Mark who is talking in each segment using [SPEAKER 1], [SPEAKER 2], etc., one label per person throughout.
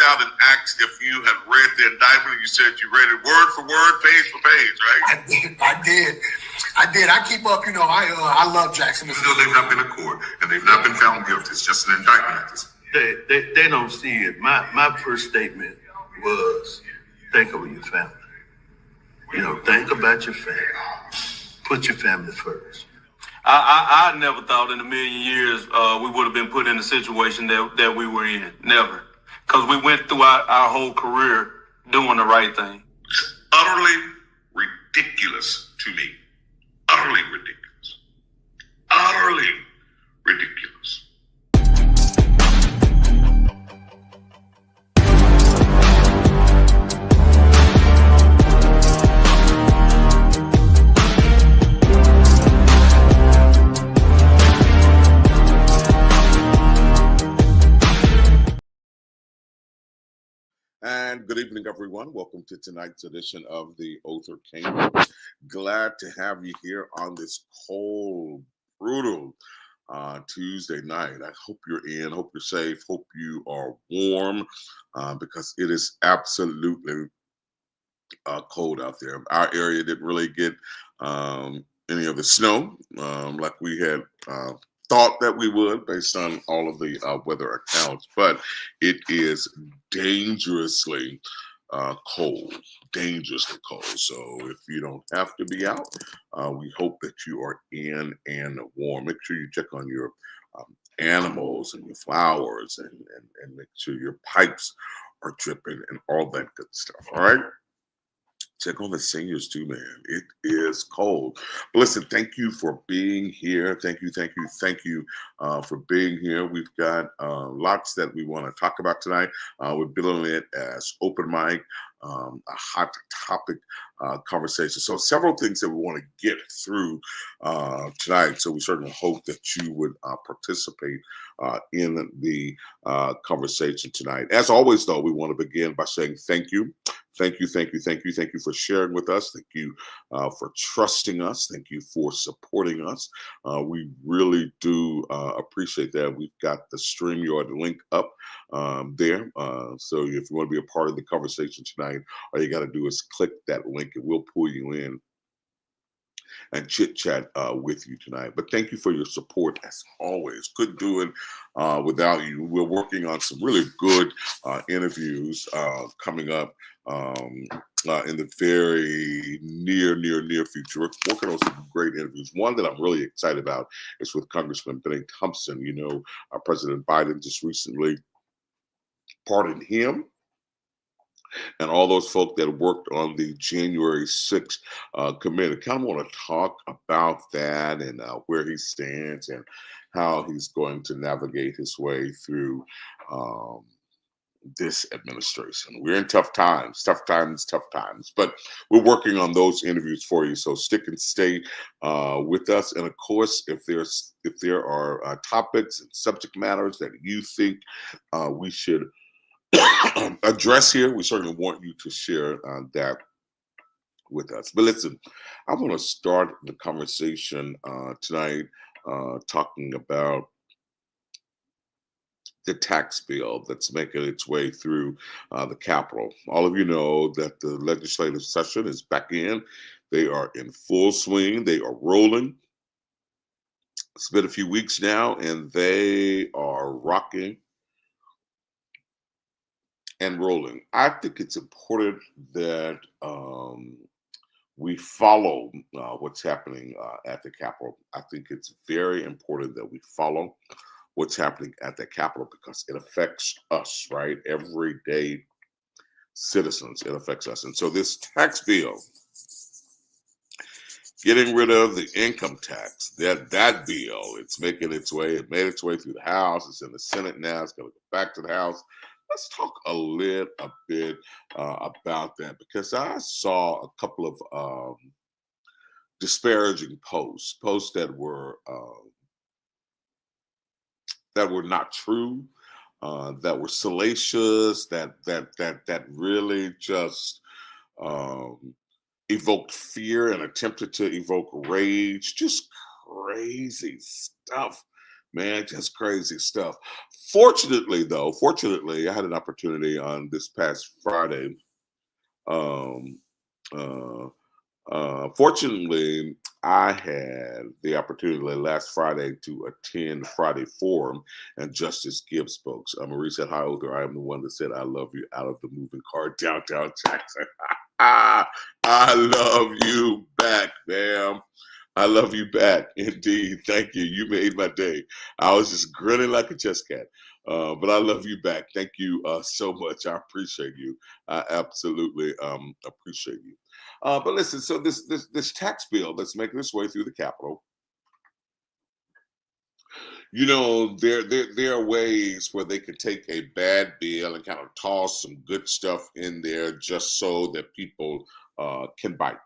[SPEAKER 1] out and asked if you had read the indictment. You said you read it word for word, page for page, right?
[SPEAKER 2] I did. I keep up. I love Jackson.
[SPEAKER 1] Even though they've not been in court and they've not been found guilty, it's just an indictment at this point.
[SPEAKER 3] They don't see it. My first statement was, think of your family. Think about your family. Put your family first.
[SPEAKER 4] I never thought in a million years we would have been put in the situation that we were in. Never. Because we went through our whole career doing the right thing.
[SPEAKER 1] It's utterly ridiculous to me. Utterly ridiculous. Utterly ridiculous.
[SPEAKER 5] And good evening, everyone. Welcome to tonight's edition of the Othor Cain. Glad to have you here on this cold, brutal Tuesday night. I hope you're in, hope you're safe, hope you are warm because it is absolutely cold out there. Our area didn't really get any of the snow like we had thought that we would based on all of the weather accounts, but it is dangerously cold. So if you don't have to be out, we hope that you are in and warm. Make sure you check on your animals and your flowers and make sure your pipes are dripping and all that good stuff. All right. Check on the seniors too, man. It is cold. But listen, thank you for being here. Thank you for being here. We've got lots that we want to talk about tonight. We're billing it as open mic, a hot topic conversation. So several things that we want to get through tonight. So we certainly hope that you would participate in the conversation tonight. As always, though, we want to begin by saying thank you. Thank you for sharing with us. Thank you for trusting us. Thank you for supporting us. We really do appreciate that. We've got the StreamYard link up there. So if you want to be a part of the conversation tonight, all you got to do is click that link. It will pull you in and chit chat with you tonight. But thank you for your support as always. Couldn't do it without you. We're working on some really good interviews coming up in the very near future. We're working on some great interviews. One that I'm really excited about is with Congressman Benny Thompson. President Biden just recently pardoned him and all those folk that worked on the January 6th committee. Kind of want to talk about that and where he stands and how he's going to navigate his way through this administration. We're in tough times, but we're working on those interviews for you. So stick and stay with us. And of course, if there are topics and subject matters that you think we should address here, we certainly want you to share that with us. But listen, I want to start the conversation tonight talking about the tax bill that's making its way through the Capitol. All of you know that the legislative session is back in. They are in full swing. They are rolling. It's been a few weeks now, and they are rocking and rolling. I think it's important that we follow what's happening at the Capitol. I think it's very important that we follow what's happening at the Capitol because it affects us, right? Everyday citizens, it affects us. And so this tax bill, getting rid of the income tax, that bill, it made its way through the House. It's in the Senate now. It's going to go back to the House. Let's talk a bit about that because I saw a couple of disparaging posts that were not true, that were salacious, that really just evoked fear and attempted to evoke rage. Just crazy stuff, man, just crazy stuff. Fortunately, I had an opportunity on this past Friday. Um, uh, Fortunately, I had the opportunity last Friday to attend Friday Forum, and Justice Gibbs spoke. Marie said, "Hi, Othor. I am the one that said I love you out of the moving car downtown Jackson." I love you back, ma'am. I love you back. Indeed. Thank you. You made my day. I was just grinning like a chess cat. But I love you back. Thank you so much. I appreciate you. I absolutely appreciate you. But listen, so this tax bill that's making its way through the Capitol, you know, there are ways where they could take a bad bill and kind of toss some good stuff in there just so that people can bite.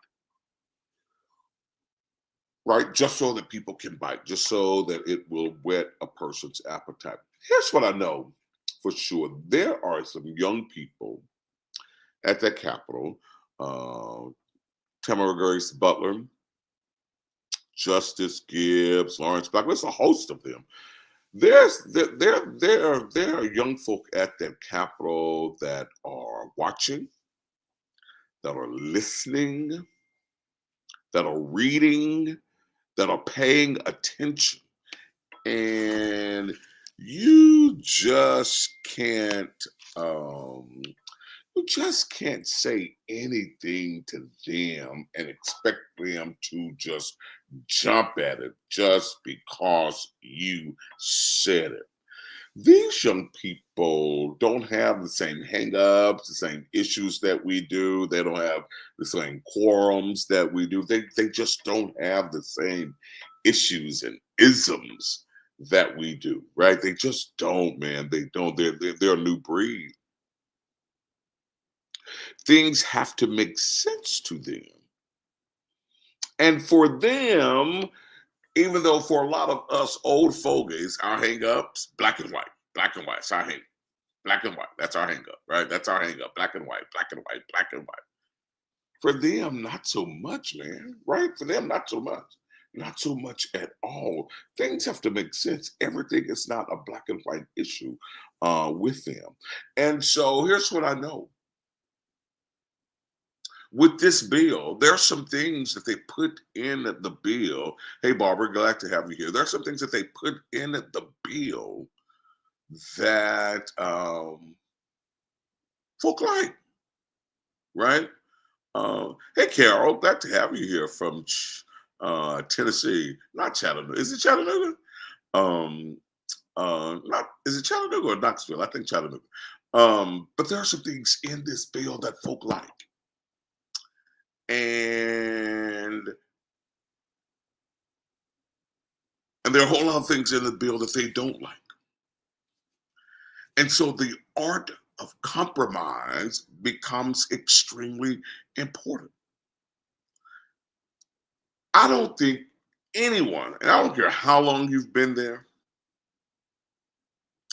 [SPEAKER 5] Right? Just so that people can bite, just so that it will whet a person's appetite. Here's what I know for sure. There are some young people at the Capitol, Tamara Grace Butler, Justice Gibbs, Lawrence Black, there's a host of them. There are young folk at that Capitol that are watching, that are listening, that are reading, that are paying attention. And you just can't say anything to them and expect them to just jump at it just because you said it. These young people don't have the same hangups, the same issues that we do. They don't have the same quorums that we do. They just don't have the same issues and isms that we do, right? They just don't, man. They don't. They're a new breed. Things have to make sense to them. And for them, even though for a lot of us old fogies, our hang-ups, black and white, it's our hang, black and white, that's our hang-up, right? That's our hang-up, black and white, black and white, black and white. For them, not so much, man, right? For them, not so much. Not so much at all. Things have to make sense. Everything is not a black and white issue with them. And so here's what I know. With this bill, there are some things that they put in the bill. Hey, Barbara, glad to have you here. There are some things that they put in the bill that folk like, right? Hey, Carol, glad to have you here from Tennessee. Not Chattanooga. Is it Chattanooga? Not is it Chattanooga or Knoxville? I think Chattanooga. But there are some things in this bill that folk like. And there are a whole lot of things in the bill that they don't like. And so the art of compromise becomes extremely important. I don't think anyone, and I don't care how long you've been there,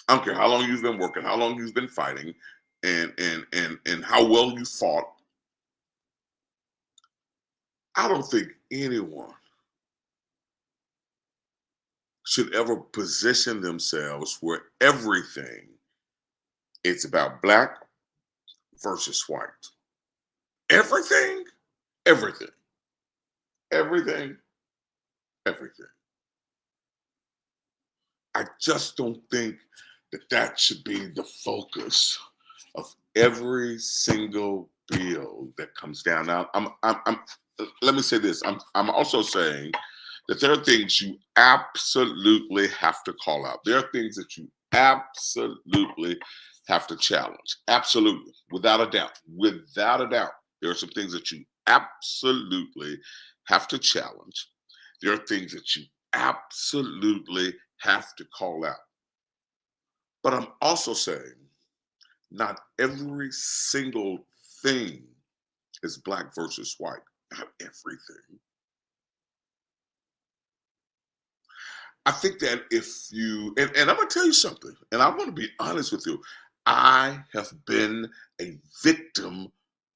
[SPEAKER 5] I don't care how long you've been working, how long you've been fighting, and how well you fought. I don't think anyone should ever position themselves where everything it's about black versus white. Everything, everything, everything, everything. I just don't think that should be the focus of every single bill that comes down. Now, let me say this. I'm also saying that there are things you absolutely have to call out. There are things that you absolutely have to challenge. Absolutely. Without a doubt. Without a doubt. There are some things that you absolutely have to challenge. There are things that you absolutely have to call out. But I'm also saying not every single thing is black versus white. Not everything. I think that if you, and I'm going to tell you something, and I want to be honest with you, I have been a victim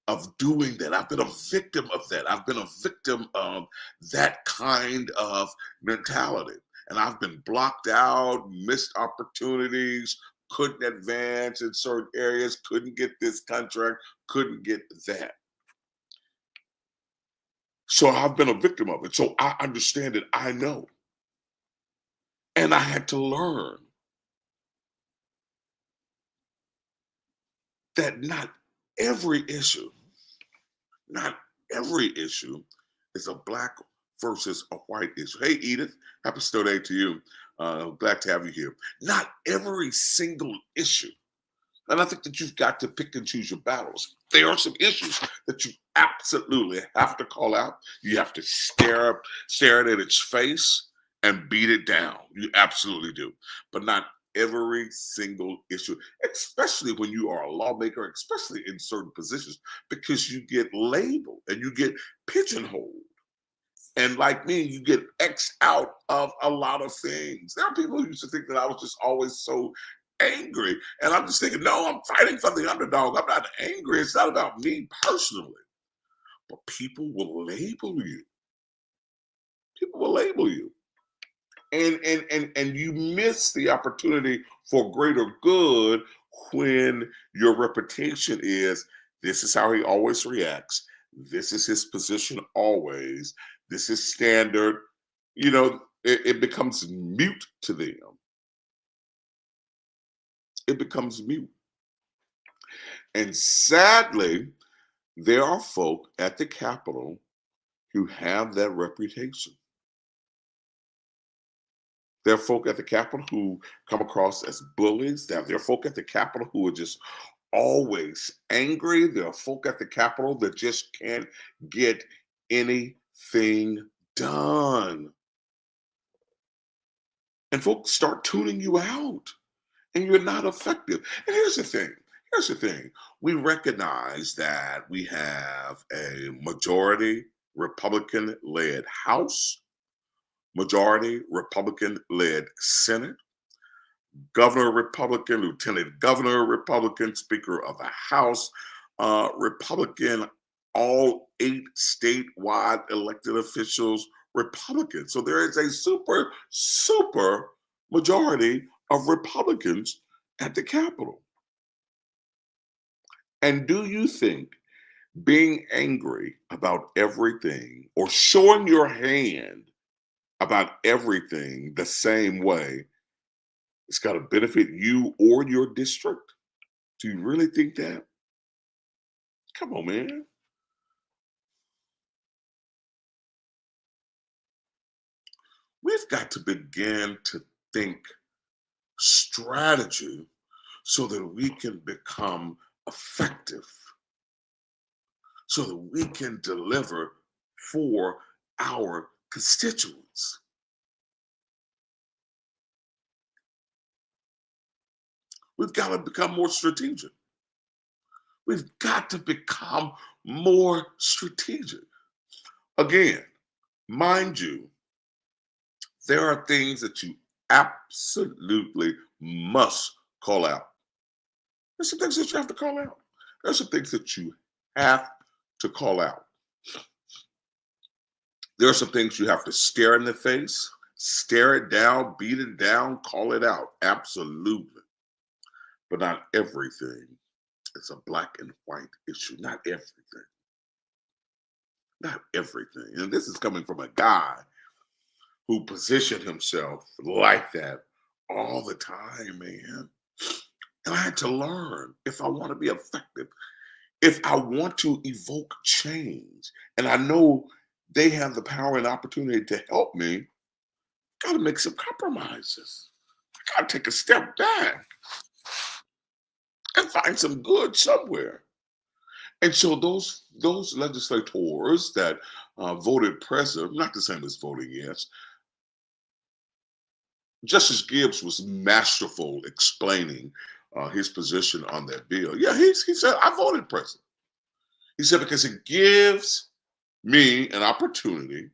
[SPEAKER 5] of doing that. I've been a victim of that. I've been a victim of that kind of mentality. And I've been blocked out, missed opportunities, couldn't advance in certain areas, couldn't get this contract, couldn't get that. So I've been a victim of it. So I understand it. I know. And I had to learn that not every issue is a black versus a white issue. Hey, Edith, happy snow day to you. Glad to have you here. Not every single issue. And I think that you've got to pick and choose your battles. There are some issues that you absolutely have to call out. You have to stare it at its face and beat it down. You absolutely do. But not every single issue, especially when you are a lawmaker, especially in certain positions, because you get labeled and you get pigeonholed. And like me, you get X'd out of a lot of things. There are people who used to think that I was just always so angry. And I'm just thinking, no, I'm fighting for the underdog. I'm not angry. It's not about me personally. But people will label you. People will label you. And you miss the opportunity for greater good when your reputation is, this is how he always reacts. This is his position always. This is standard. You know, it becomes mute to them. It becomes mute. And sadly, there are folk at the Capitol who have that reputation. There are folk at the Capitol who come across as bullies. There are folk at the Capitol who are just always angry. There are folk at the Capitol that just can't get anything done. And folks start tuning you out, and you're not effective. And here's the thing. We recognize that we have a majority Republican-led House, majority Republican-led Senate, governor Republican, lieutenant governor Republican, speaker of the House Republican, all 8 statewide elected officials Republican. So there is a super majority of Republicans at the Capitol. And do you think being angry about everything or showing your hand about everything the same way, it's got to benefit you or your district? Do you really think that? Come on, man. We've got to begin to think strategy so that we can become effective, so that we can deliver for our constituents. We've got to become more strategic. We've got to become more strategic. Again, mind you, there are things that you absolutely must call out. There's some things that you have to call out. There's some things that you have to call out. There are some things you have to stare in the face, stare it down, beat it down, call it out. Absolutely. But not everything is a black and white issue. Not everything. Not everything. And this is coming from a guy who positioned himself like that all the time, man. And I had to learn, if I want to be effective, if I want to evoke change, and I know they have the power and opportunity to help me, I got to make some compromises. I got to take a step back and find some good somewhere. And so those legislators that voted president, not the same as voting yes. Justice Gibbs was masterful explaining his position on that bill. Yeah, he said, I voted president. He said, because it gives me an opportunity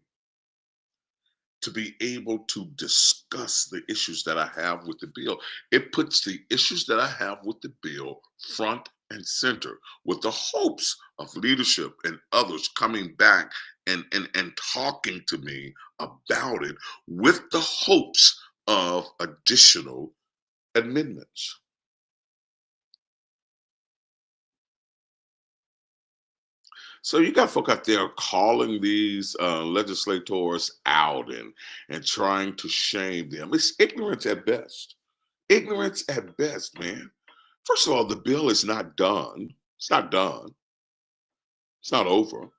[SPEAKER 5] to be able to discuss the issues that I have with the bill. It puts the issues that I have with the bill front and center with the hopes of leadership and others coming back and talking to me about it with the hopes of additional amendments. So you got folk out there calling these legislators out and trying to shame them. It's ignorance at best. Ignorance at best, man. First of all, the bill is not done. It's not done. It's not over.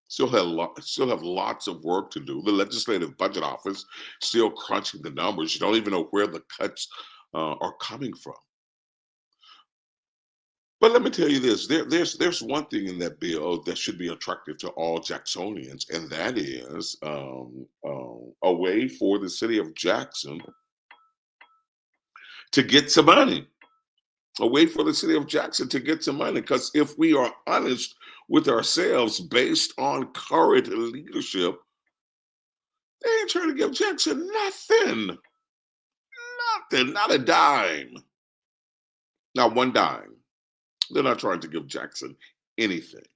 [SPEAKER 5] Still have lots of work to do. The Legislative Budget Office still crunching the numbers. You don't even know where the cuts are coming from. But let me tell you this: there's one thing in that bill that should be attractive to all Jacksonians, and that is a way for the city of Jackson to get some money. A way for the city of Jackson to get some money. Because if we are honest with ourselves, based on current leadership, they ain't trying to give Jackson nothing. Nothing. Not a dime. Not one dime. They're not trying to give Jackson anything.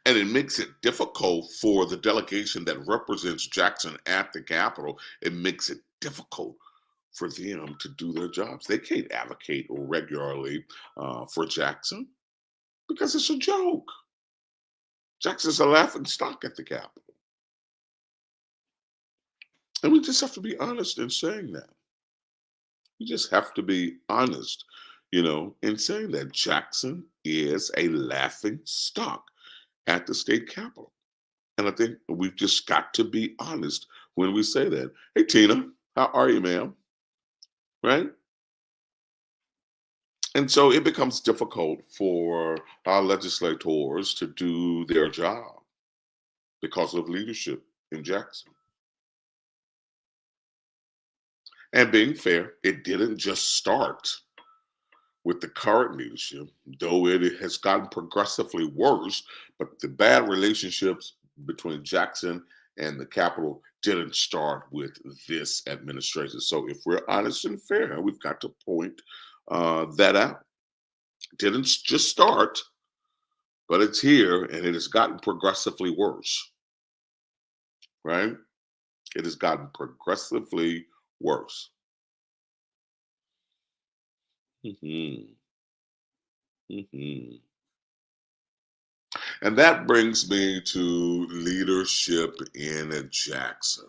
[SPEAKER 5] And it makes it difficult for the delegation that represents Jackson at the Capitol. It makes it difficult for them to do their jobs. They can't advocate regularly for Jackson because it's a joke. Jackson's a laughing stock at the Capitol. And we just have to be honest in saying that. We just have to be honest, in saying that Jackson is a laughing stock at the state capitol. And I think we've just got to be honest when we say that. Hey, Tina, how are you, ma'am? Right? And so it becomes difficult for our legislators to do their job because of leadership in Jackson. And being fair, it didn't just start with the current leadership, though it has gotten progressively worse, but the bad relationships between Jackson and the Capitol didn't start with this administration. So if we're honest and fair, we've got to point that out. It didn't just start, but it's here and it has gotten progressively worse, right? It has gotten progressively worse. hmm hmm And that brings me to leadership in Jackson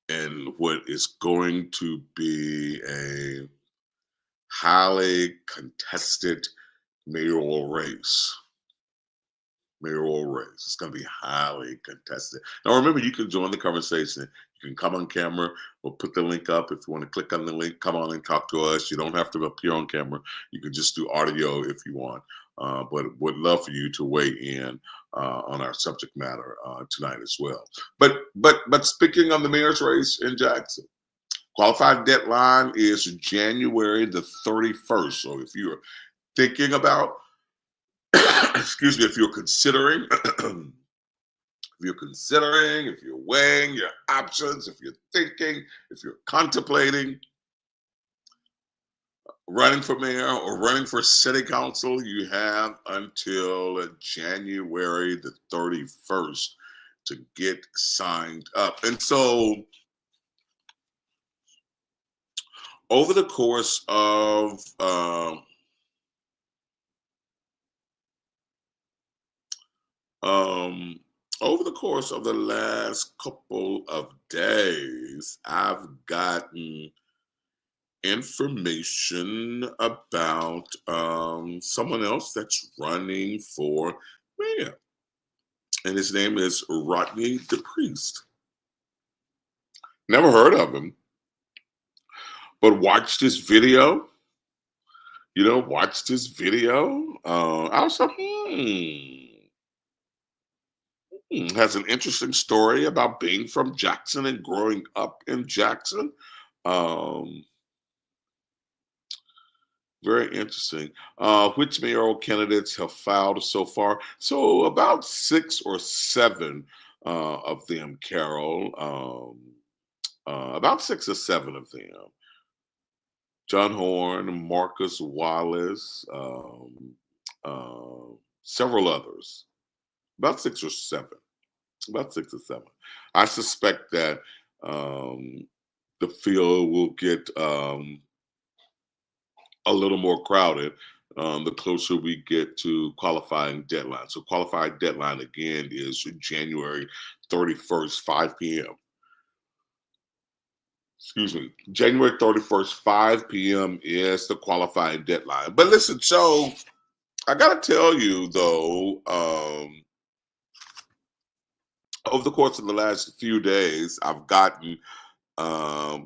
[SPEAKER 5] and what is going to be a highly contested mayoral race. It's going to be highly contested. Now, remember, you can join the conversation. You can come on camera. We'll put the link up. If you want to click on the link, come on and talk to us. You don't have to appear on camera. You can just do audio if you want. But would love for you to weigh in on our subject matter tonight as well. But speaking on the mayor's race in Jackson, qualified deadline is January the 31st. So if you're thinking about excuse me, if you're considering, if you're weighing your options, if you're thinking, if you're contemplating running for mayor or running for city council, you have until January the 31st to get signed up. And so over the course of the last couple of days, I've gotten information about someone else that's running for mayor. And his name is Rodney DePriest. Never heard of him, but watched his video. Watched his video. I was like, has an interesting story about being from Jackson and growing up in Jackson. Very interesting. Which mayoral candidates have filed so far? So about 6 or 7 of them, Carol. About 6 or 7 of them. John Horn, Marcus Wallace, several others, about 6 or 7, about 6 or 7. I suspect that the field will get a little more crowded the closer we get to qualifying deadline. So qualifying deadline again is January 31st, 5 p.m. Excuse me, January 31st, 5 p.m. is the qualifying deadline. But listen, so I got to tell you, though, over the course of the last few days, I've gotten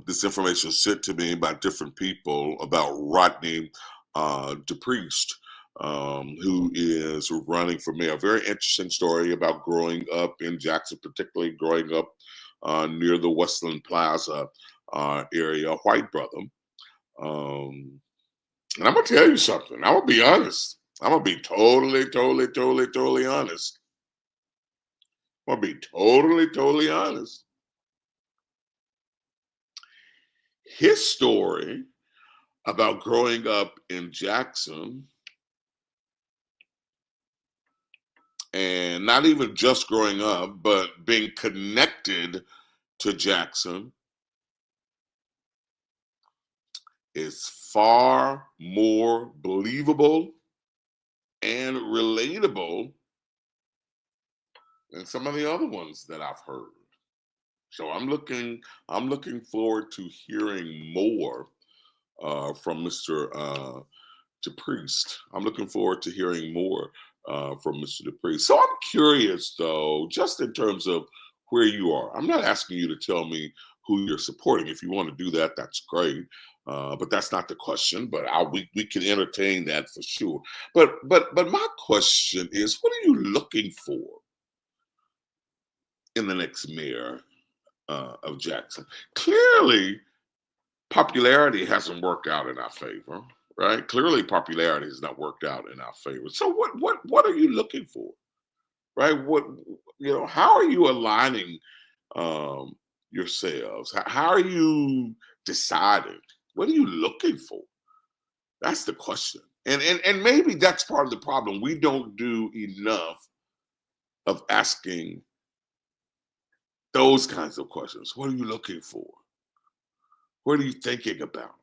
[SPEAKER 5] this information sent to me by different people about Rodney DePriest, who is running for mayor. A very interesting story about growing up in Jackson, particularly growing up near the Westland Plaza area, a white brother. And I'm going to tell you something. I'm going to be honest. I'm going to be totally honest. I'm going to be totally honest. His story about growing up in Jackson, and not even just growing up, but being connected to Jackson, is far more believable and relatable than some of the other ones that I've heard. So I'm looking forward to hearing more from Mr. DePriest. I'm looking forward to hearing more from Mr. DePriest. So I'm curious, though, just in terms of where you are. I'm not asking you to tell me who you're supporting. If you want to do that, that's great. But that's not the question. But we can entertain that for sure. But my question is, what are you looking for in the next mayor of Jackson? Clearly, popularity hasn't worked out in our favor, right? Clearly, popularity has not worked out in our favor. So, what are you looking for, right? How are you aligning yourselves? How are you deciding? What are you looking for? That's the question. And maybe that's part of the problem. We don't do enough of asking those kinds of questions. What are you looking for? What are you thinking about?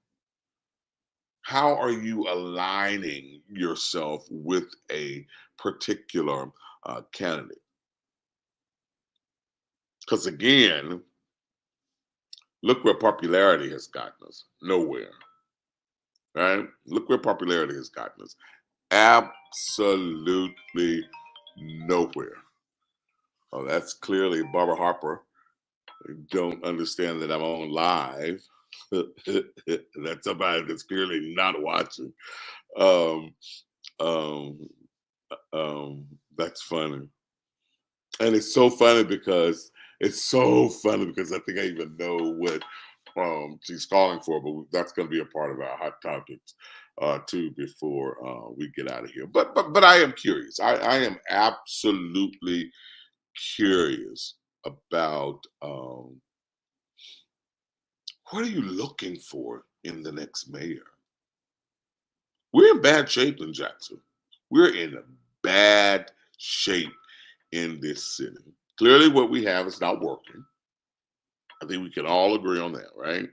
[SPEAKER 5] How are you aligning yourself with a particular candidate? Because again, look where popularity has gotten us. Nowhere. Right? Look where popularity has gotten us. Absolutely nowhere. Oh, that's clearly Barbara Harper. I don't understand that I'm on live. That's somebody that's clearly not watching. Um, um, that's funny. And it's so funny because I think I even know what she's calling for, but that's going to be a part of our hot topics too before we get out of here. But I am curious. I am absolutely curious about what are you looking for in the next mayor? We're in bad shape in Jackson. We're in bad shape in this city. Clearly, what we have is not working. I think we can all agree on that, right?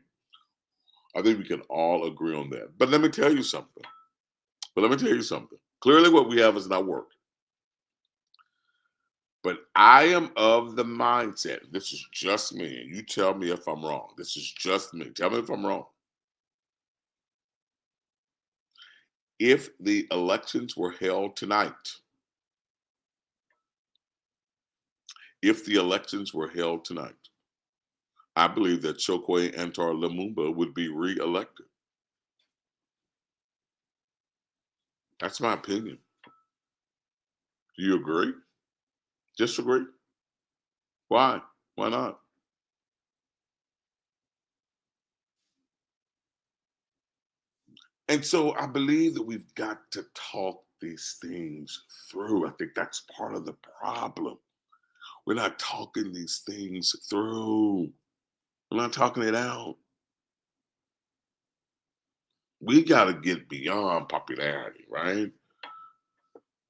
[SPEAKER 5] I think we can all agree on that. But let me tell you something. Clearly, what we have is not working. But I am of the mindset, this is just me, and you tell me if I'm wrong. This is just me. Tell me if I'm wrong. If the elections were held tonight, I believe that Chokwe Antar Lumumba would be re-elected. That's my opinion. Do you agree? Disagree? Why? Why not? And so I believe that we've got to talk these things through. I think that's part of the problem. We're not talking these things through. We're not talking it out. We got to get beyond popularity, right?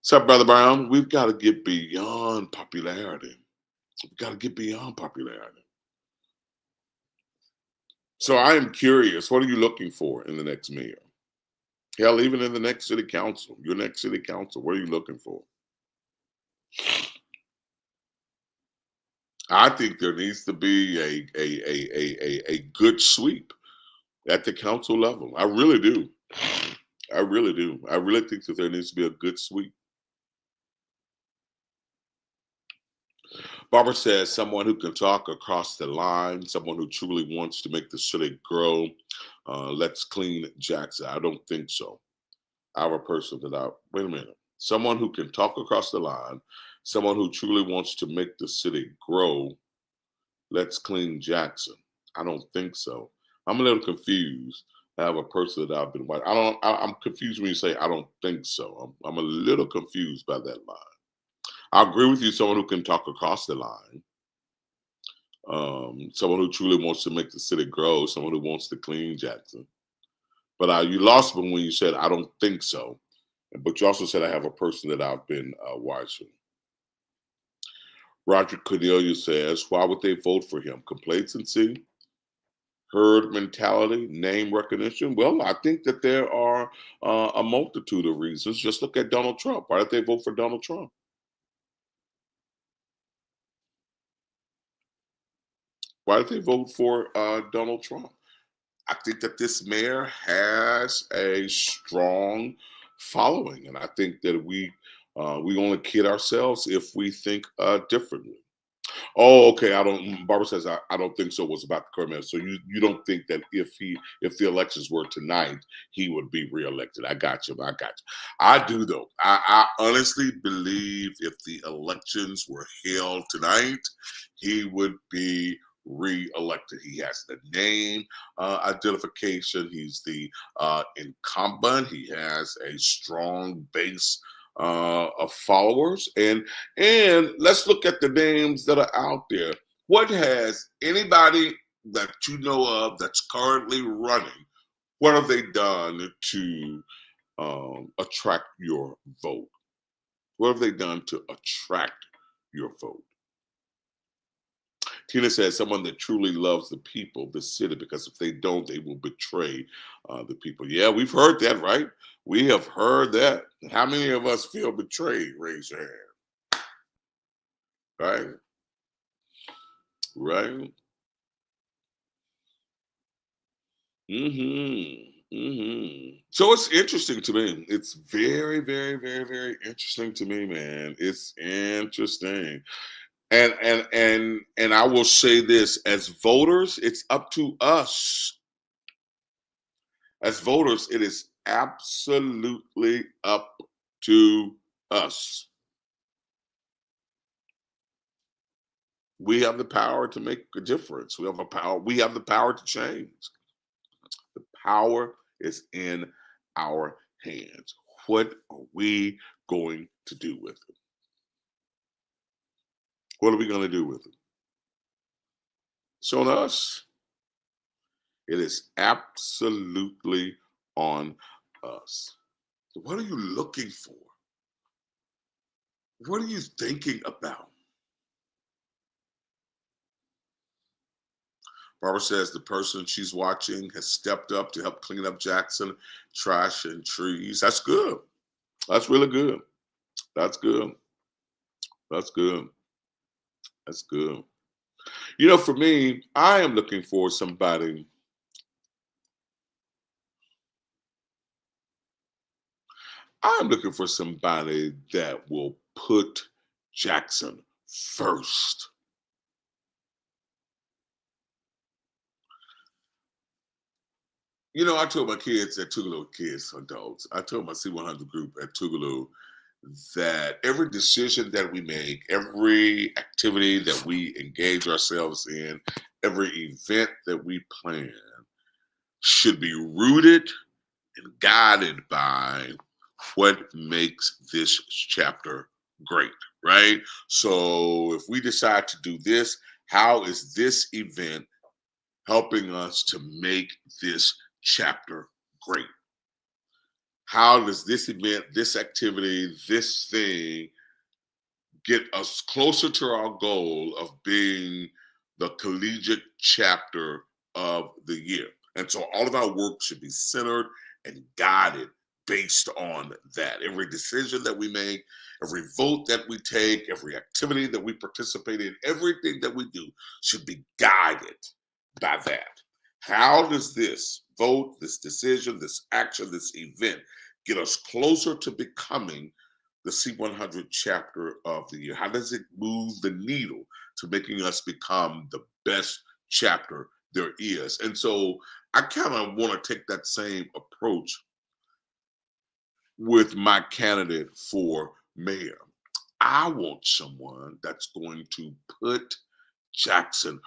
[SPEAKER 5] What's up, Brother Brown? We've got to get beyond popularity. We've got to get beyond popularity. So I am curious, what are you looking for in the next mayor? Hell, even in the next city council, your next city council, what are you looking for? I think there needs to be a good sweep at the council level. I really do. I really do. I really think that there needs to be a good sweep. Barbara says someone who can talk across the line, someone who truly wants to make the city grow. Let's clean Jackson. I don't think so. I have a person that wait a minute. Someone who can talk across the line, someone who truly wants to make the city grow. Let's clean Jackson. I don't think so. I'm a little confused. I have a person that I've been watching. I'm confused when you say I don't think so. I'm a little confused by that line. I agree with you, someone who can talk across the line. Someone who truly wants to make the city grow, someone who wants to clean Jackson. But you lost me when you said I don't think so. But you also said I have a person that I've been watching. Roger Cordelia says, why would they vote for him? Complacency, herd mentality, name recognition? Well, I think that there are a multitude of reasons. Just look at Donald Trump. Why did they vote for Donald Trump? Why did they vote for Donald Trump? I think that this mayor has a strong following, and I think that we only kid ourselves if we think differently. Oh, okay. I don't. Barbara says I don't think so. Was about the current mayor. So you don't think that if the elections were tonight, he would be reelected? I got you. I got you. I do though. I honestly believe if the elections were held tonight, he would be re-elected. He has the name identification. He's the incumbent. He has a strong base of followers, and let's look at the names that are out there. What has anybody that you know of that's currently running? What have they done to attract your vote? What have they done to attract your vote? Tina says someone that truly loves the people, the city, because if they don't, they will betray the people. Yeah, we've heard that, right? We have heard that. How many of us feel betrayed? Raise your hand. Right? Right? So it's interesting to me. It's very, very, very, very interesting to me, man. It's interesting. And I will say this, as voters, it's up to us. As voters, it is absolutely up to us. We have the power to make a difference. We have the power to change. The power is in our hands. What are we going to do with it? What are we going to do with it? It's on us. It is absolutely on us. So what are you looking for? What are you thinking about? Barbara says the person she's watching has stepped up to help clean up Jackson, trash and trees. That's good. That's really good. That's good. That's good. That's good. You know, for me, I am looking for somebody. I'm looking for somebody that will put Jackson first. You know, I told my kids at Tougaloo, kids, adults, I told my C100 group at Tougaloo that every decision that we make, every activity that we engage ourselves in, every event that we plan should be rooted and guided by what makes this chapter great, right? So if we decide to do this, how is this event helping us to make this chapter great? how does this event, this activity, this thing get us closer to our goal of being the collegiate chapter of the year? And so all of our work should be centered and guided based on that. Every decision that we make, every vote that we take, every activity that we participate in, everything that we do should be guided by that. How does this vote, this decision, this action, this event get us closer to becoming the C100 chapter of the year? How does it move the needle to making us become the best chapter there is? And so I kind of want to take that same approach with my candidate for mayor. I want someone that's going to put Jackson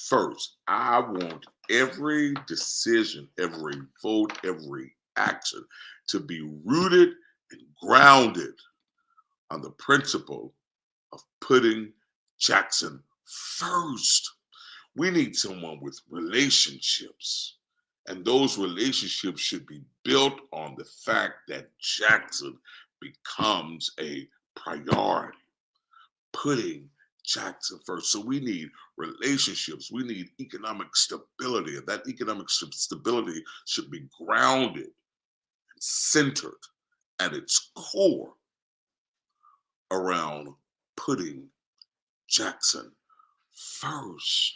[SPEAKER 5] first. I want every decision, every vote, every action to be rooted and grounded on the principle of putting Jackson first. We need someone with relationships, and those relationships should be built on the fact that Jackson becomes a priority, putting Jackson first. So we need relationships, we need economic stability, and that economic stability should be grounded and centered at its core around putting Jackson first.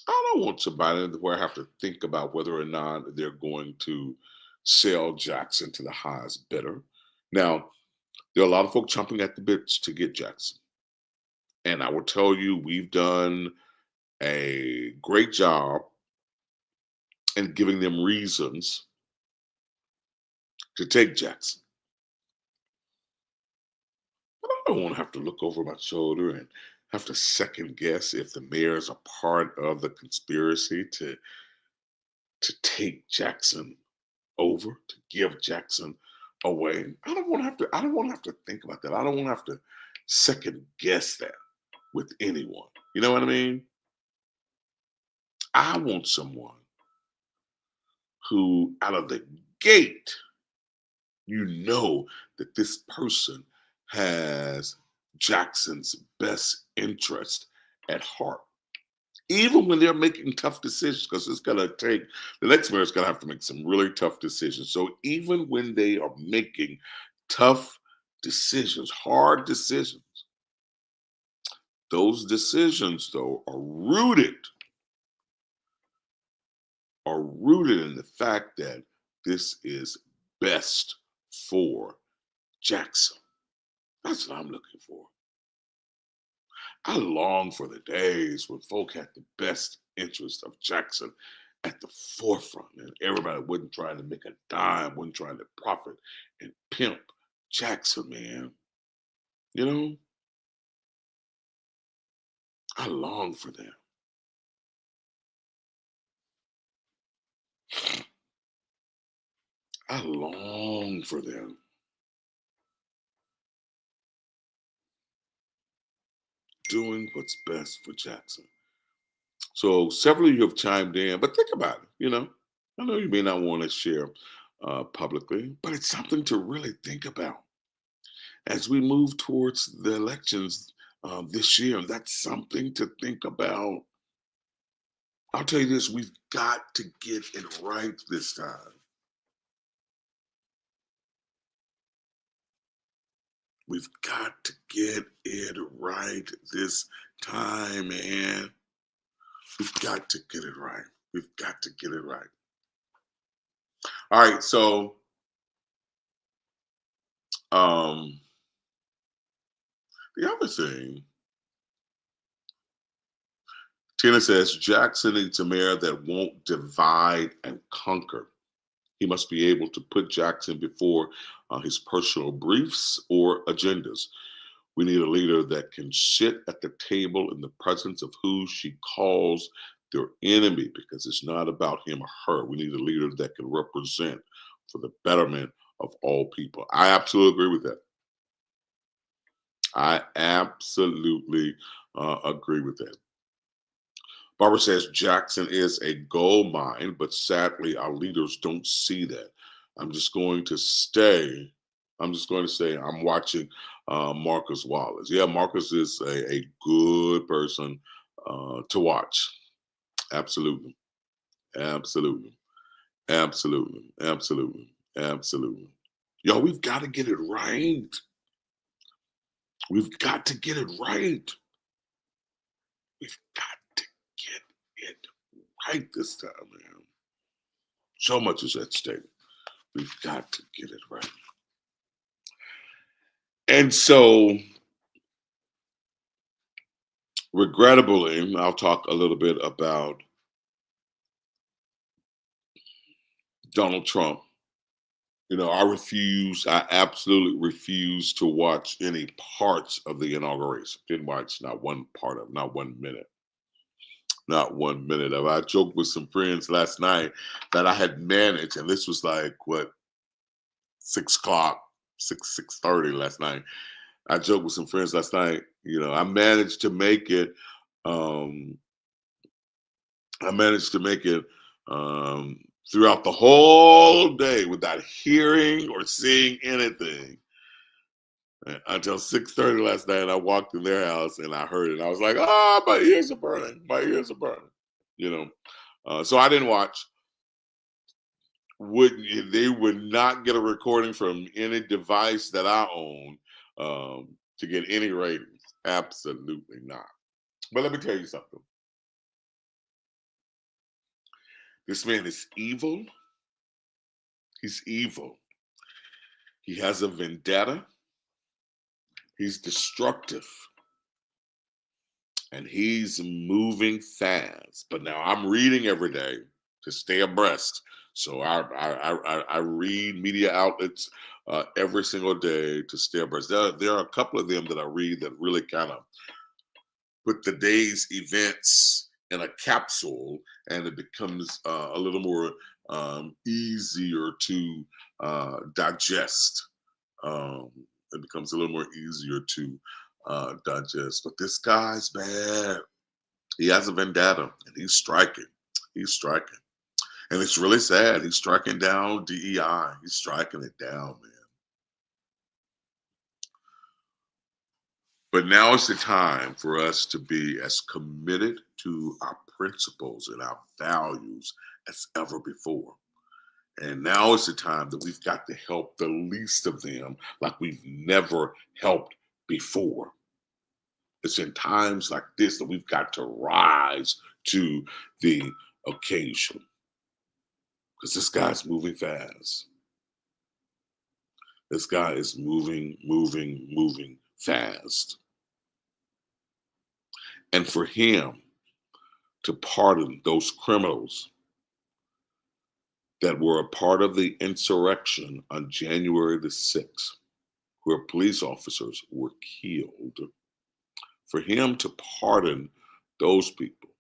[SPEAKER 5] I don't want somebody where I have to think about whether or not they're going to sell Jackson to the highest bidder. Now, there are a lot of folks chomping at the bits to get Jackson. And I will tell you, we've done a great job in giving them reasons to take Jackson. But I don't want to have to look over my shoulder and have to second guess if the mayor is a part of the conspiracy to take Jackson over, to give Jackson away. I don't want to have to think about that. I don't want to have to second guess that with anyone. You know what I mean? I want someone who out of the gate, you know that this person has Jackson's best interest at heart. Even when they're making tough decisions, because it's going to take, the next mayor is going to have to make some really tough decisions. So even when they are making tough decisions, hard decisions, those decisions, though, are rooted in the fact that this is best for Jackson. That's what I'm looking for. I long for the days when folk had the best interest of Jackson at the forefront, and everybody wasn't trying to make a dime, wasn't trying to profit and pimp Jackson, man. You know, I long for them. I long for them. Doing what's best for Jackson. So several of you have chimed in, but think about it. You know, I know you may not want to share publicly, but it's something to really think about as we move towards the elections this year. That's something to think about. I'll tell you this: we've got to get it right this time. We've got to get it right this time, man. We've got to get it right. We've got to get it right. All right, so the other thing, Tina says, Jackson needs a mayor that won't divide and conquer. He must be able to put Jackson before his personal briefs or agendas. We need a leader that can sit at the table in the presence of who she calls their enemy, because it's not about him or her. We need a leader that can represent for the betterment of all people. I absolutely agree with that. I absolutely agree with that. Barbara says Jackson is a gold mine, but sadly our leaders don't see that. I'm just going to say I'm watching Marcus Wallace. Yeah, Marcus is a good person to watch. Absolutely. Absolutely. Absolutely. Absolutely. Absolutely. Yo, we've got to get it right. We've got to get it right. We've got to get it right this time, man. So much is at stake. We've got to get it right. And so, regrettably, I'll talk a little bit about Donald Trump. You know, I absolutely refuse to watch any parts of the inauguration. Didn't watch not one part of, not 1 minute. Not 1 minute of it. I joked with some friends last night that I had managed, and this was like, what, 6 o'clock, 6:30 last night. I joked with some friends last night, you know, I managed to make it, um, throughout the whole day without hearing or seeing anything until 6:30 last night. I walked in their house and I heard it. And I was like, "Ah, my ears are burning. My ears are burning." You know, so I didn't watch. They would not get a recording from any device that I own to get any ratings? Absolutely not. But let me tell you something. This man is evil. He's evil. He has a vendetta. He's destructive. And he's moving fast. But now I'm reading every day to stay abreast. So I read media outlets every single day to stay abreast. There are a couple of them that I read that really kind of put the day's events in a capsule, and it becomes a little more easier to digest. It becomes a little more easier to digest. But this guy's bad. He has a vendetta, and he's striking. He's striking. And it's really sad. He's striking down DEI. He's striking it down, man. But now is the time for us to be as committed to our principles and our values as ever before. And now is the time that we've got to help the least of them like we've never helped before. It's in times like this that we've got to rise to the occasion. Because this guy's moving fast. This guy is moving fast. And for him to pardon those criminals that were a part of the insurrection on January the 6th, where police officers were killed, for him to pardon those people,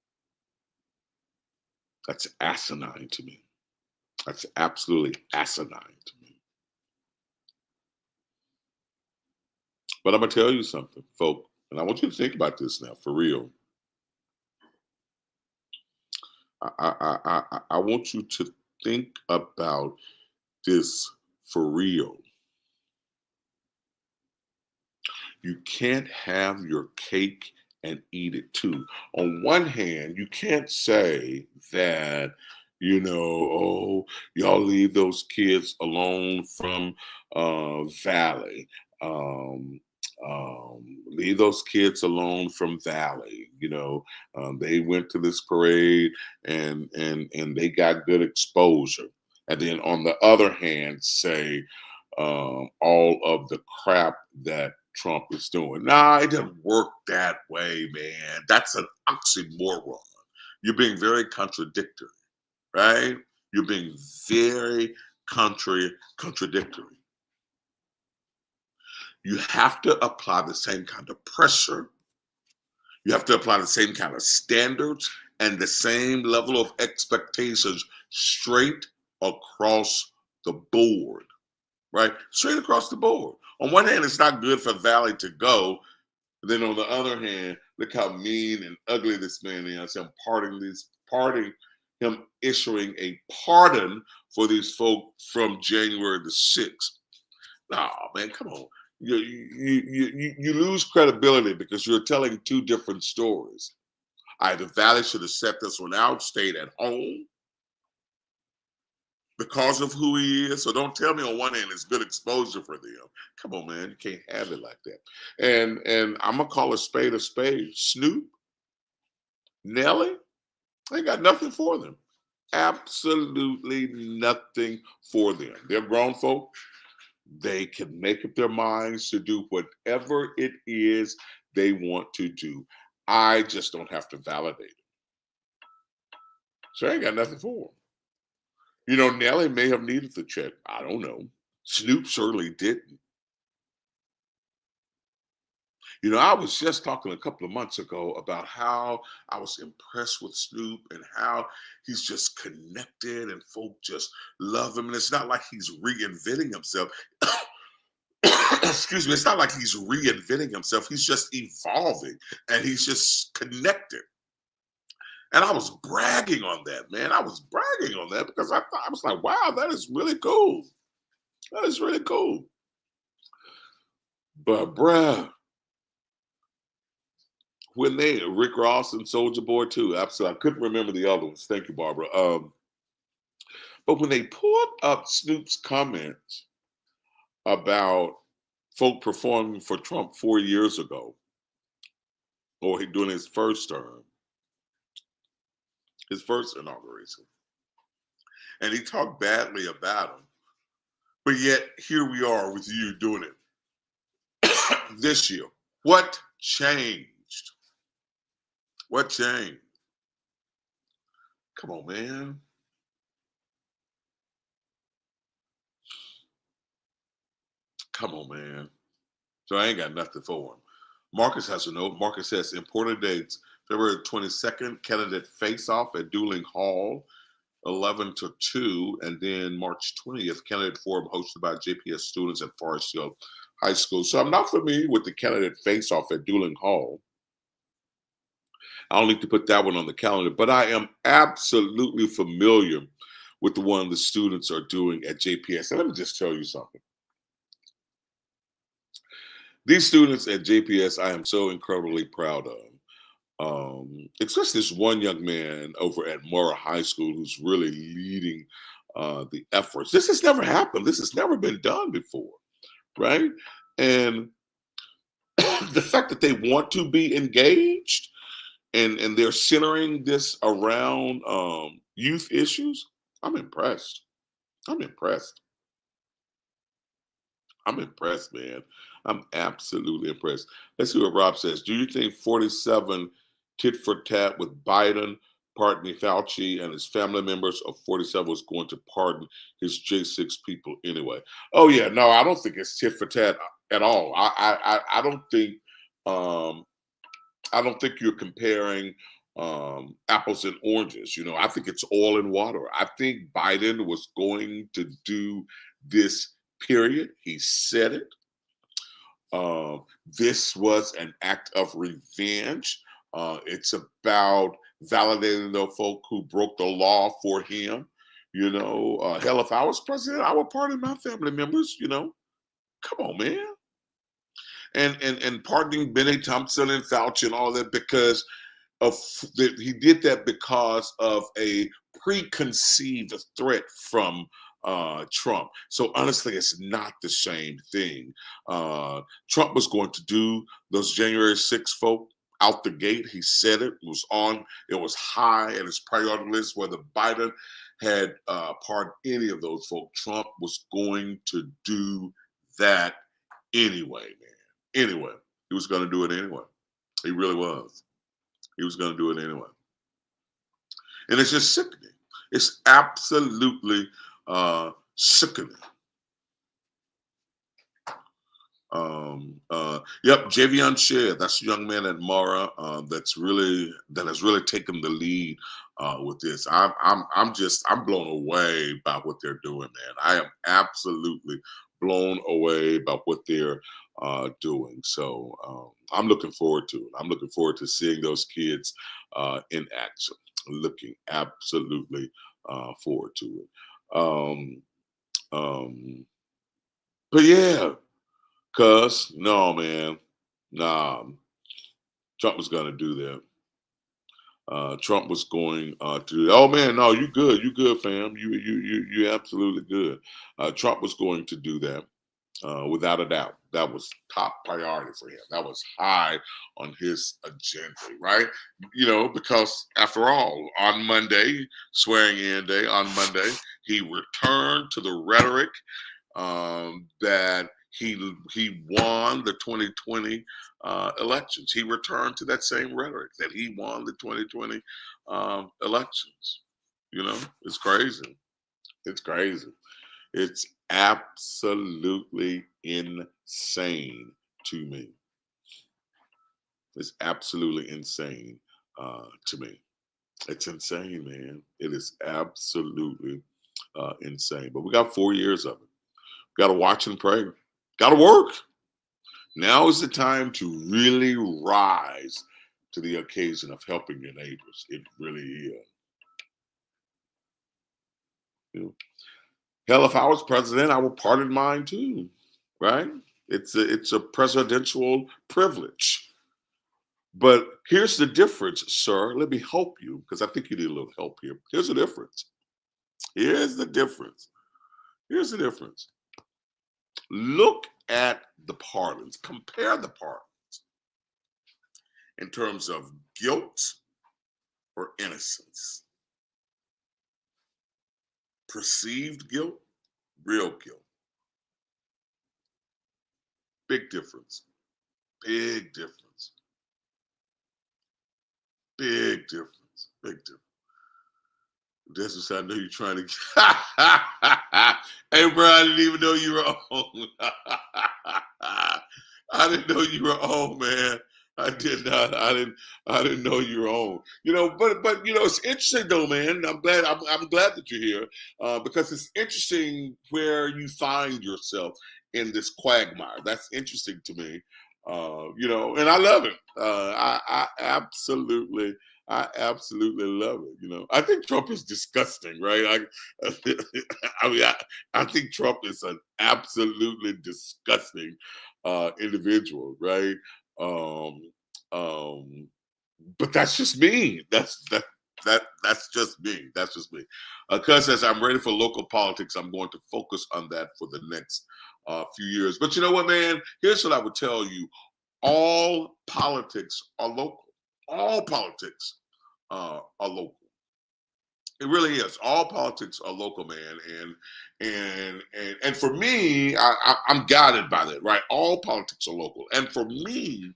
[SPEAKER 5] that's asinine to me. That's absolutely asinine to me. But I'm going to tell you something, folks, and I want you to think about this now, for real. I want you to think about this for real. You can't have your cake and eat it too. On one hand, you can't say that, you know, oh, y'all leave those kids alone from Valley. Leave those kids alone from Valley. You know, they went to this parade and they got good exposure. And then on the other hand, say all of the crap that Trump is doing. Nah, it doesn't work that way, man. That's an oxymoron. You're being very contradictory, right? You're being very contradictory. You have to apply the same kind of pressure. You have to apply the same kind of standards and the same level of expectations straight across the board, right? Straight across the board. On one hand, it's not good for Valley to go. Then on the other hand, look how mean and ugly this man is. Him issuing a pardon for these folk from January the 6th. No, man, come on. You lose credibility because you're telling two different stories. Either Valley should have set this one out, stayed at home because of who he is. So don't tell me on one end it's good exposure for them. Come on, man, you can't have it like that. And I'm gonna call a spade a spade. Snoop, Nelly, they got nothing for them. Absolutely nothing for them. They're grown folk. They can make up their minds to do whatever it is they want to do. I just don't have to validate it. So I ain't got nothing for them. You know, Nelly may have needed the check. I don't know. Snoop certainly didn't. You know, I was just talking a couple of months ago about how I was impressed with Snoop and how he's just connected and folk just love him. And it's not like he's reinventing himself. Excuse me, it's not like he's reinventing himself. He's just evolving and he's just connected. And I was bragging on that, man. I was bragging on that because I was like, wow, that is really cool. That is really cool. But bruh, when they Rick Ross and Soulja Boy too, absolutely. I couldn't remember the other ones. Thank you, Barbara. But when they pulled up Snoop's comments about folk performing for Trump 4 years ago, or during his first term, his first inauguration, and he talked badly about him, but yet here we are with you doing it this year. What changed? What changed? Come on, man. Come on, man. So I ain't got nothing for him. Marcus has a note. Marcus says important dates: February 22nd, candidate face-off at Dueling Hall, 11 to 2, and then March 20th, candidate forum hosted by JPS students at Forest Hill High School. So I'm not familiar with the candidate face-off at Dueling Hall. I don't need to put that one on the calendar, but I am absolutely familiar with the one the students are doing at JPS. And let me just tell you something. These students at JPS, I am so incredibly proud of. Especially this one young man over at Mora High School who's really leading the efforts. This has never happened. This has never been done before, right? And the fact that they want to be engaged and they're centering this around youth issues, I'm impressed. I'm impressed. I'm impressed, man. I'm absolutely impressed. Let's see what Rob says. Do you think 47 tit for tat with Biden pardoning Fauci and his family members of 47 was going to pardon his J6 people anyway? Oh yeah, no, I don't think it's tit for tat at all. I don't think you're comparing apples and oranges. You know, I think it's oil and water. I think Biden was going to do this. Period. He said it. This was an act of revenge. It's about validating the folk who broke the law for him. You know, hell, if I was president, I would pardon my family members. You know, come on, man. And pardoning Benny Thompson and Fauci and all that because he did that because of a preconceived threat from Trump. So honestly, it's not the same thing. Trump was going to do those January 6th folk out the gate. He said it was on. It was high in his priority list. Whether Biden had pardoned any of those folk, Trump was going to do that anyway, man. Anyway, he was going to do it anyway. He really was. He was going to do it anyway. And it's just sickening. It's absolutely sickening. Yep, Javion Shea, that's a young man at Mara that has really taken the lead with this. I'm blown away by what they're doing, man. I am absolutely blown away by what they're doing. So I'm looking forward to it. I'm looking forward to seeing those kids in action. Looking absolutely forward to it. Um, but yeah, cuz no, man, nah, Trump was gonna do that. Trump was going to. Oh man, no, you good, fam. You absolutely good. Trump was going to do that without a doubt. That was top priority for him. That was high on his agenda, right? You know, because after all, on Monday, swearing in day, on Monday, he returned to the rhetoric that he won the 2020 elections. He returned to that same rhetoric that he won the 2020 elections. You know, it's crazy. It's crazy. It's absolutely insane to me. It's absolutely insane to me. It's insane, man. It is absolutely insane. But we got 4 years of it. Got to watch and pray. Got to work. Now is the time to really rise to the occasion of helping your neighbors. It really is. You know, hell, if I was president, I would pardon mine too, right? It's a presidential privilege. But here's the difference, sir. Let me help you because I think you need a little help here. Here's the difference. Here's the difference. Here's the difference. Look at the pardons. Compare the pardons in terms of guilt or innocence. Perceived guilt, real guilt. Big difference. Big difference. Big difference. Big difference. This is I know you're trying to. Hey, bro, I didn't even know you were on. I didn't know you were on, man. I did not. I didn't know you were on. You know, but you know, it's interesting though, man. I'm glad that you're here because it's interesting where you find yourself in this quagmire. That's interesting to me. You know, and I love it. I absolutely love it. You know, I think Trump is disgusting, right? I mean, I think Trump is an absolutely disgusting individual, right? Um, but that's just me. That's just me. That's just me. Because as I'm ready for local politics, I'm going to focus on that for the next few years. But you know what, man? Here's what I would tell you: all politics are local. All politics are local. It really is. All politics are local, man, and for me, I'm guided by that, right? All politics are local, and for me,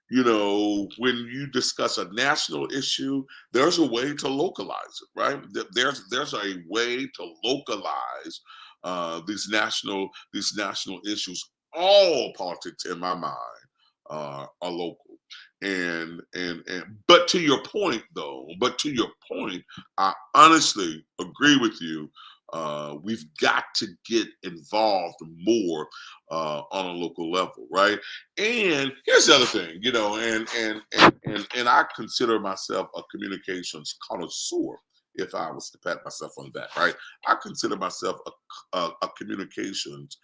[SPEAKER 5] you know, when you discuss a national issue, there's a way to localize it, right? There's a way to localize these national issues. All politics, in my mind, are local. And but to your point though, I honestly agree with you. We've got to get involved more on a local level, right? And here's the other thing, you know, and I consider myself a communications connoisseur. If I was to pat myself on that, right? I consider myself a communications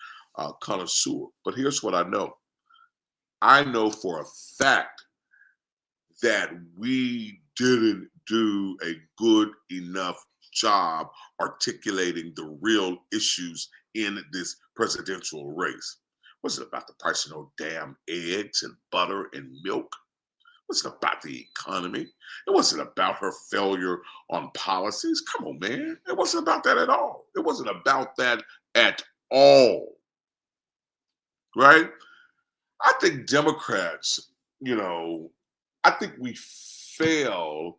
[SPEAKER 5] connoisseur. But here's what I know. I know for a fact that we didn't do a good enough job articulating the real issues in this presidential race. Was it about the price of no damn eggs and butter and milk? It wasn't about the economy. It wasn't about her failure on policies. Come on, man. It wasn't about that at all. It wasn't about that at all. Right? I think Democrats, you know, I think we fail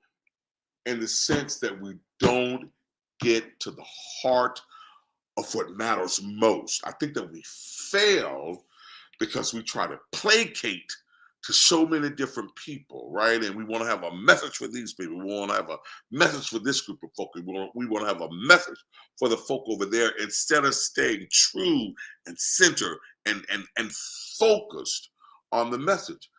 [SPEAKER 5] in the sense that we don't get to the heart of what matters most. I think that we fail because we try to placate to so many different people, right? And we want to have a message for these people. We want to have a message for this group of folk. We want to have a message for the folk over there instead of staying true and centered and focused on the message.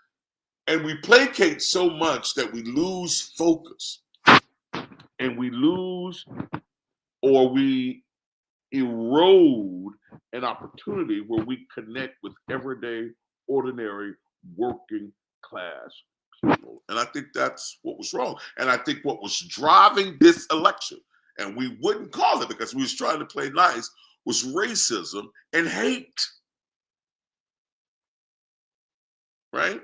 [SPEAKER 5] And we placate so much that we lose focus and we lose or we erode an opportunity where we connect with everyday, ordinary, working class people. And I think that's what was wrong. And I think what was driving this election, and we wouldn't call it because we was trying to play nice, was racism and hate. Right?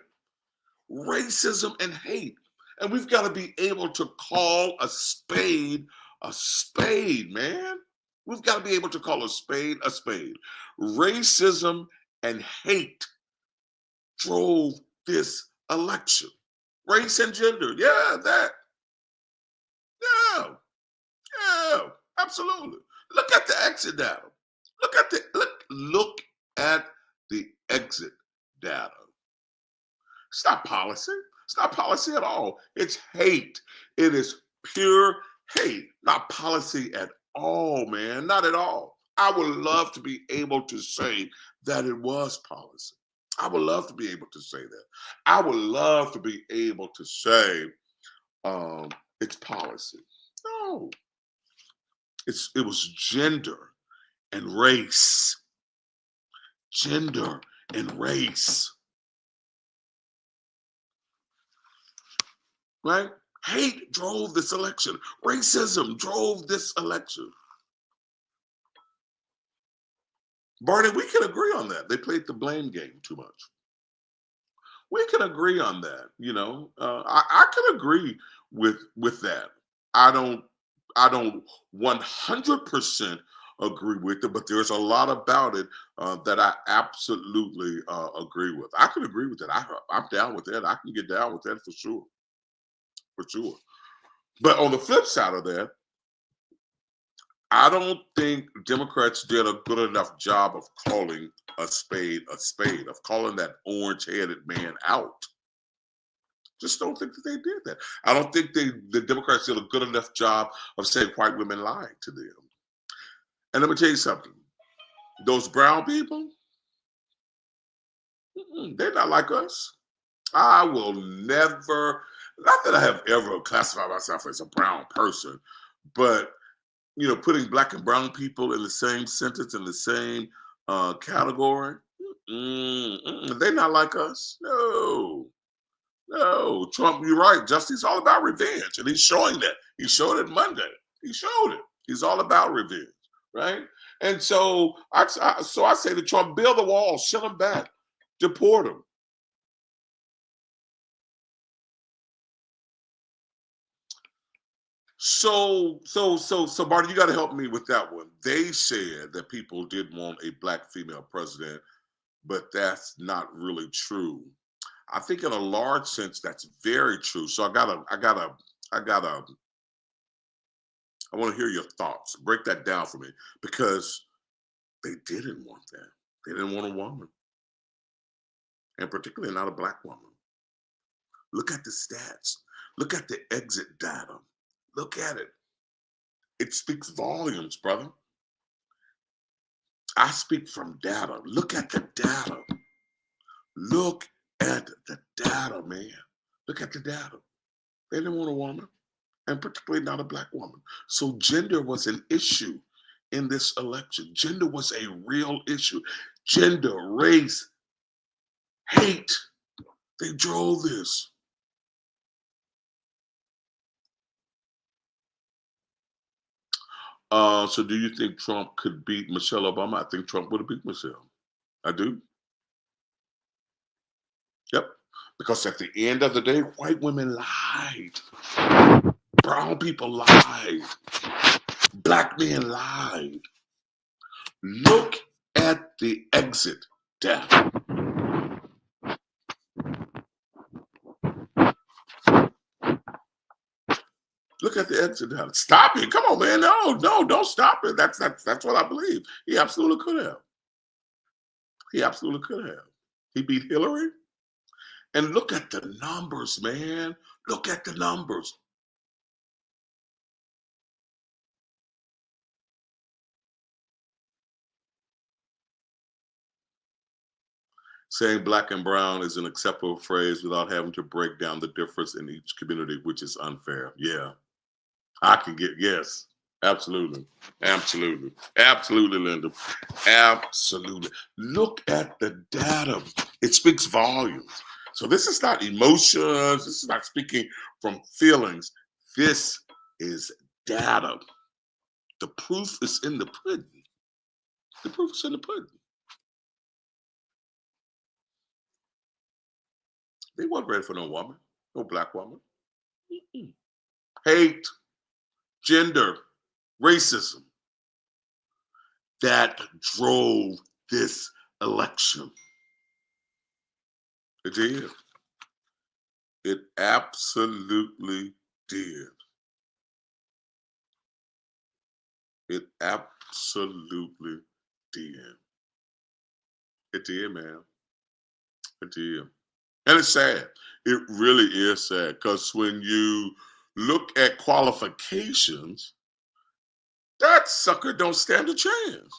[SPEAKER 5] Racism and hate. And we've got to be able to call a spade, man. We've got to be able to call a spade a spade. Racism and hate drove this election. Race and gender, yeah, that. Yeah, absolutely. Look at the exit data. Look at the exit data. It's not policy. It's not policy at all. It's hate. It is pure hate, not policy at all, man. Not at all. I would love to be able to say that it was policy. I would love to be able to say that. I would love to be able to say it's policy. No. It was gender and race. Gender and race. Right? Hate drove this election. Racism drove this election. Barney, we can agree on that. They played the blame game too much. We can agree on that. You know, I can agree with that. I don't 100% agree with it, but there's a lot about it that I absolutely agree with. I can agree with it. I'm down with that. I can get down with that for sure. For sure. But on the flip side of that, I don't think Democrats did a good enough job of calling a spade, of calling that orange-headed man out. Just don't think that they did that. I don't think the Democrats did a good enough job of saying white women lied to them. And let me tell you something. Those brown people, they're not like us. I will never, not that I have ever classified myself as a brown person, but you know, putting black and brown people in the same sentence, in the same category, they're not like us. No. Trump, you're right. Justice all about revenge, and he's showing that. He showed it Monday. He showed it. He's all about revenge, right? And so I say to Trump, build the wall, send them back, deport them. So, Barney, you got to help me with that one. They said that people did want a black female president, but that's not really true. I think in a large sense, that's very true. So I want to hear your thoughts. Break that down for me, because they didn't want that. They didn't want a woman, and particularly not a black woman. Look at the stats. Look at the exit data. Look at it. It speaks volumes, brother. I speak from data. Look at the data. Look at the data, man. Look at the data. They didn't want a woman, and particularly not a black woman. So gender was an issue in this election. Gender was a real issue. Gender, race, hate, they drove this. So do you think Trump could beat Michelle Obama? I think Trump would have beat Michelle. I do. Yep. Because at the end of the day, white women lied. Brown people lied. Black men lied. Look at the exit data. Look at the exit data. Stop it. Come on, man. No, don't stop it. That's what I believe. He absolutely could have. He absolutely could have. He beat Hillary. And look at the numbers, man. Look at the numbers. Saying black and brown is an acceptable phrase without having to break down the difference in each community, which is unfair. Yeah, I can get, yes. Absolutely. Absolutely. Absolutely, Linda. Absolutely. Look at the data. It speaks volumes. So this is not emotions. This is not speaking from feelings. This is data. The proof is in the pudding. The proof is in the pudding. They weren't ready for no woman, no black woman. Mm-mm. Hate, gender, racism that drove this election. It did. It absolutely did. It absolutely did. It did, man. It did. And it's sad. It really is sad because when you look at qualifications, that sucker don't stand a chance.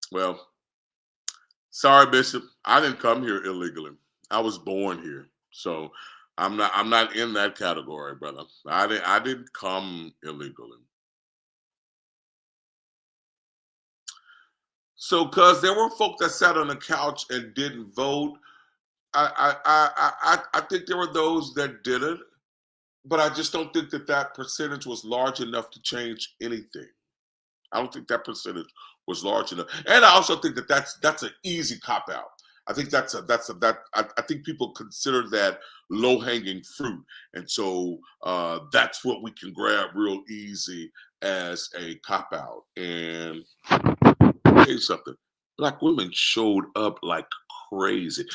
[SPEAKER 5] Well, sorry, Bishop. I didn't come here illegally. I was born here. So I'm not in that category, brother. I didn't come illegally. So cause there were folk that sat on the couch and didn't vote. I think there were those that didn't, but I just don't think that that percentage was large enough to change anything. I don't think that percentage was large enough, and I also think that that's an easy cop out. I think I think people consider that low hanging fruit, and so that's what we can grab real easy as a cop out. And I'll tell you something, black women showed up like crazy.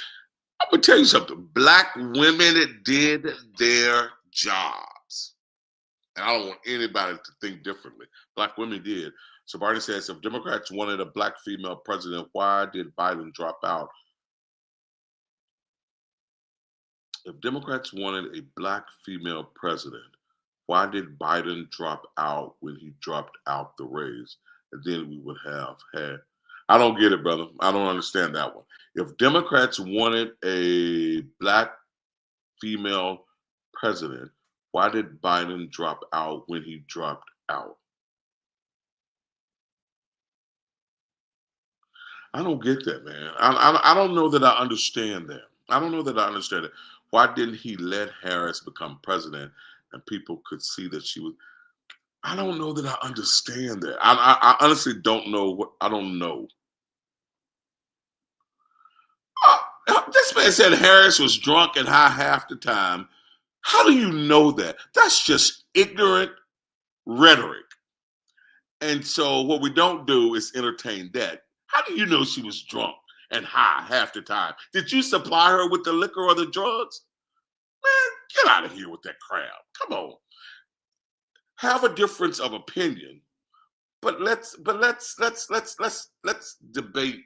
[SPEAKER 5] I'm gonna tell you something. Black women did their jobs. And I don't want anybody to think differently. Black women did. So Barney says, if Democrats wanted a black female president, why did Biden drop out? If Democrats wanted a black female president, why did Biden drop out when he dropped out the race? And then we would have had. I don't get it, brother. I don't understand that one. If Democrats wanted a black female president, why did Biden drop out when he dropped out? I don't get that, man. I don't know that I understand that. I don't know that I understand it. Why didn't he let Harris become president and people could see that she was? I don't know that I understand that. I honestly don't know what I don't know. This man said Harris was drunk and high half the time. How do you know that? That's just ignorant rhetoric. And so what we don't do is entertain that. How do you know she was drunk and high half the time? Did you supply her with the liquor or the drugs? Man, get out of here with that crap. Come on. Have a difference of opinion, but let's debate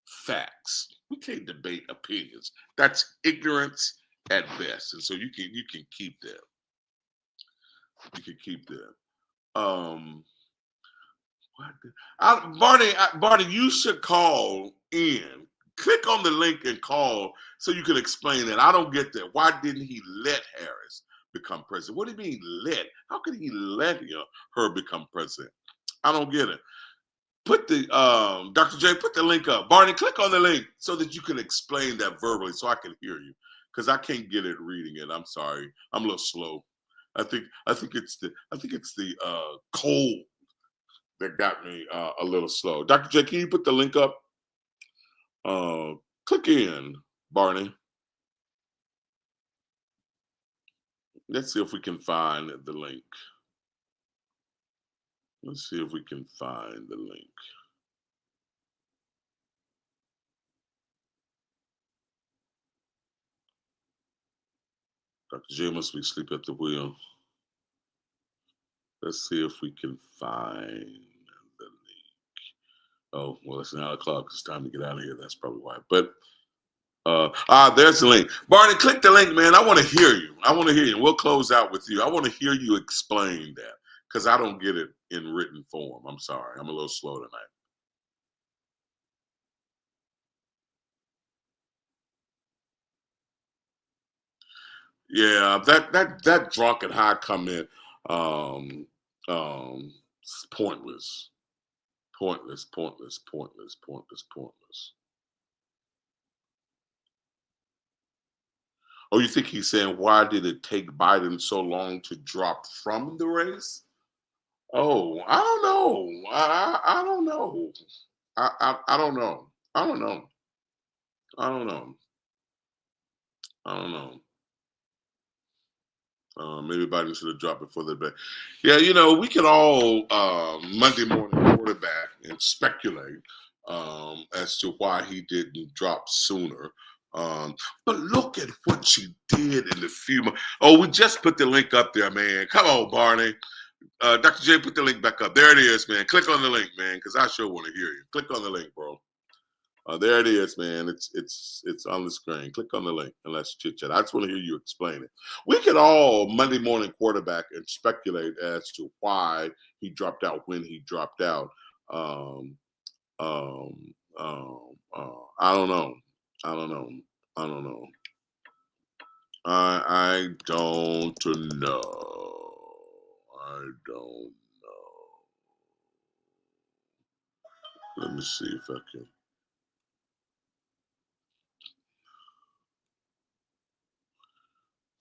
[SPEAKER 5] facts. We can't debate opinions. That's ignorance at best. And so you can keep that. You can keep that. Barney, you should call in. Click on the link and call so you can explain that. I don't get that. Why didn't he let Harris become president? What do you mean let? How could he let her become president? I don't get it. Put the Dr. J, put the link up. Barney, click on the link so that you can explain that verbally so I can hear you. Because I can't get it reading it. I'm sorry. I'm a little slow. I think it's the cold that got me a little slow. Dr. J, can you put the link up? Click in, Barney. Let's see if we can find the link. Let's see if we can find the link. Dr. J must be asleep at the wheel. Let's see if we can find the link. Oh, well, it's 9 o'clock. It's time to get out of here. That's probably why. But there's the link. Barney, click the link, man. I want to hear you. I want to hear you. We'll close out with you. I want to hear you explain that because I don't get it in written form. I'm sorry. I'm a little slow tonight. Yeah, that drunken high comment, it's pointless. Pointless. Oh, you think he's saying why did it take Biden so long to drop from the race? Oh, I don't know. I don't know. I don't know. I don't know. I don't know. I don't know. Maybe Biden should have dropped before the debate. Yeah, we can all Monday morning quarterback and speculate as to why he didn't drop sooner. But look at what she did in the few months. Oh, we just put the link up there, man. Come on, Barney. Dr. J, put the link back up. There it is, man. Click on the link, man, because I sure want to hear you. Click on the link, bro. There it is, man. It's on the screen. Click on the link and let's chit chat. I just want to hear you explain it. We can all Monday morning quarterback and speculate as to why he dropped out when he dropped out. Um, I don't know. I don't know. I don't know. I don't know. I don't know. Let me see if I can.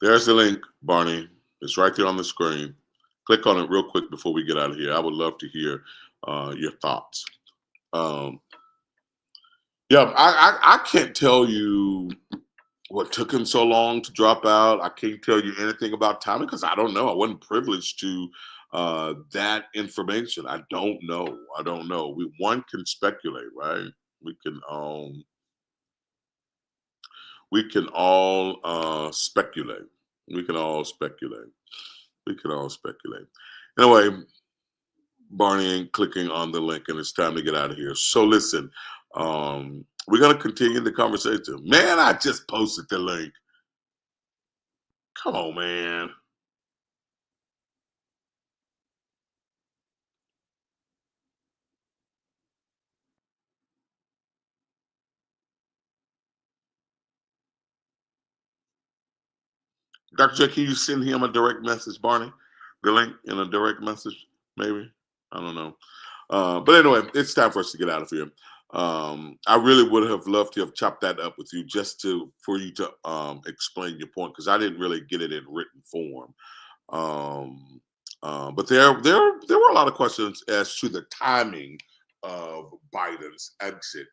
[SPEAKER 5] There's the link, Barney. It's right there on the screen. Click on it real quick before we get out of here. I would love to hear your thoughts. Yeah, I can't tell you what took him so long to drop out. I can't tell you anything about timing because I don't know. I wasn't privileged to that information. I don't know. I don't know. One can speculate, right? We can all speculate. We can all speculate. We can all speculate. Anyway, Barney ain't clicking on the link, and it's time to get out of here. So listen, we're gonna continue the conversation. Man, I just posted the link. Come on, man. Dr. J, can you send him a direct message, Barney? The link in a direct message, maybe? I don't know. But anyway, it's time for us to get out of here. I really would have loved to have chopped that up with you just for you to explain your point because I didn't really get it in written form. But there were a lot of questions as to the timing of Biden's exit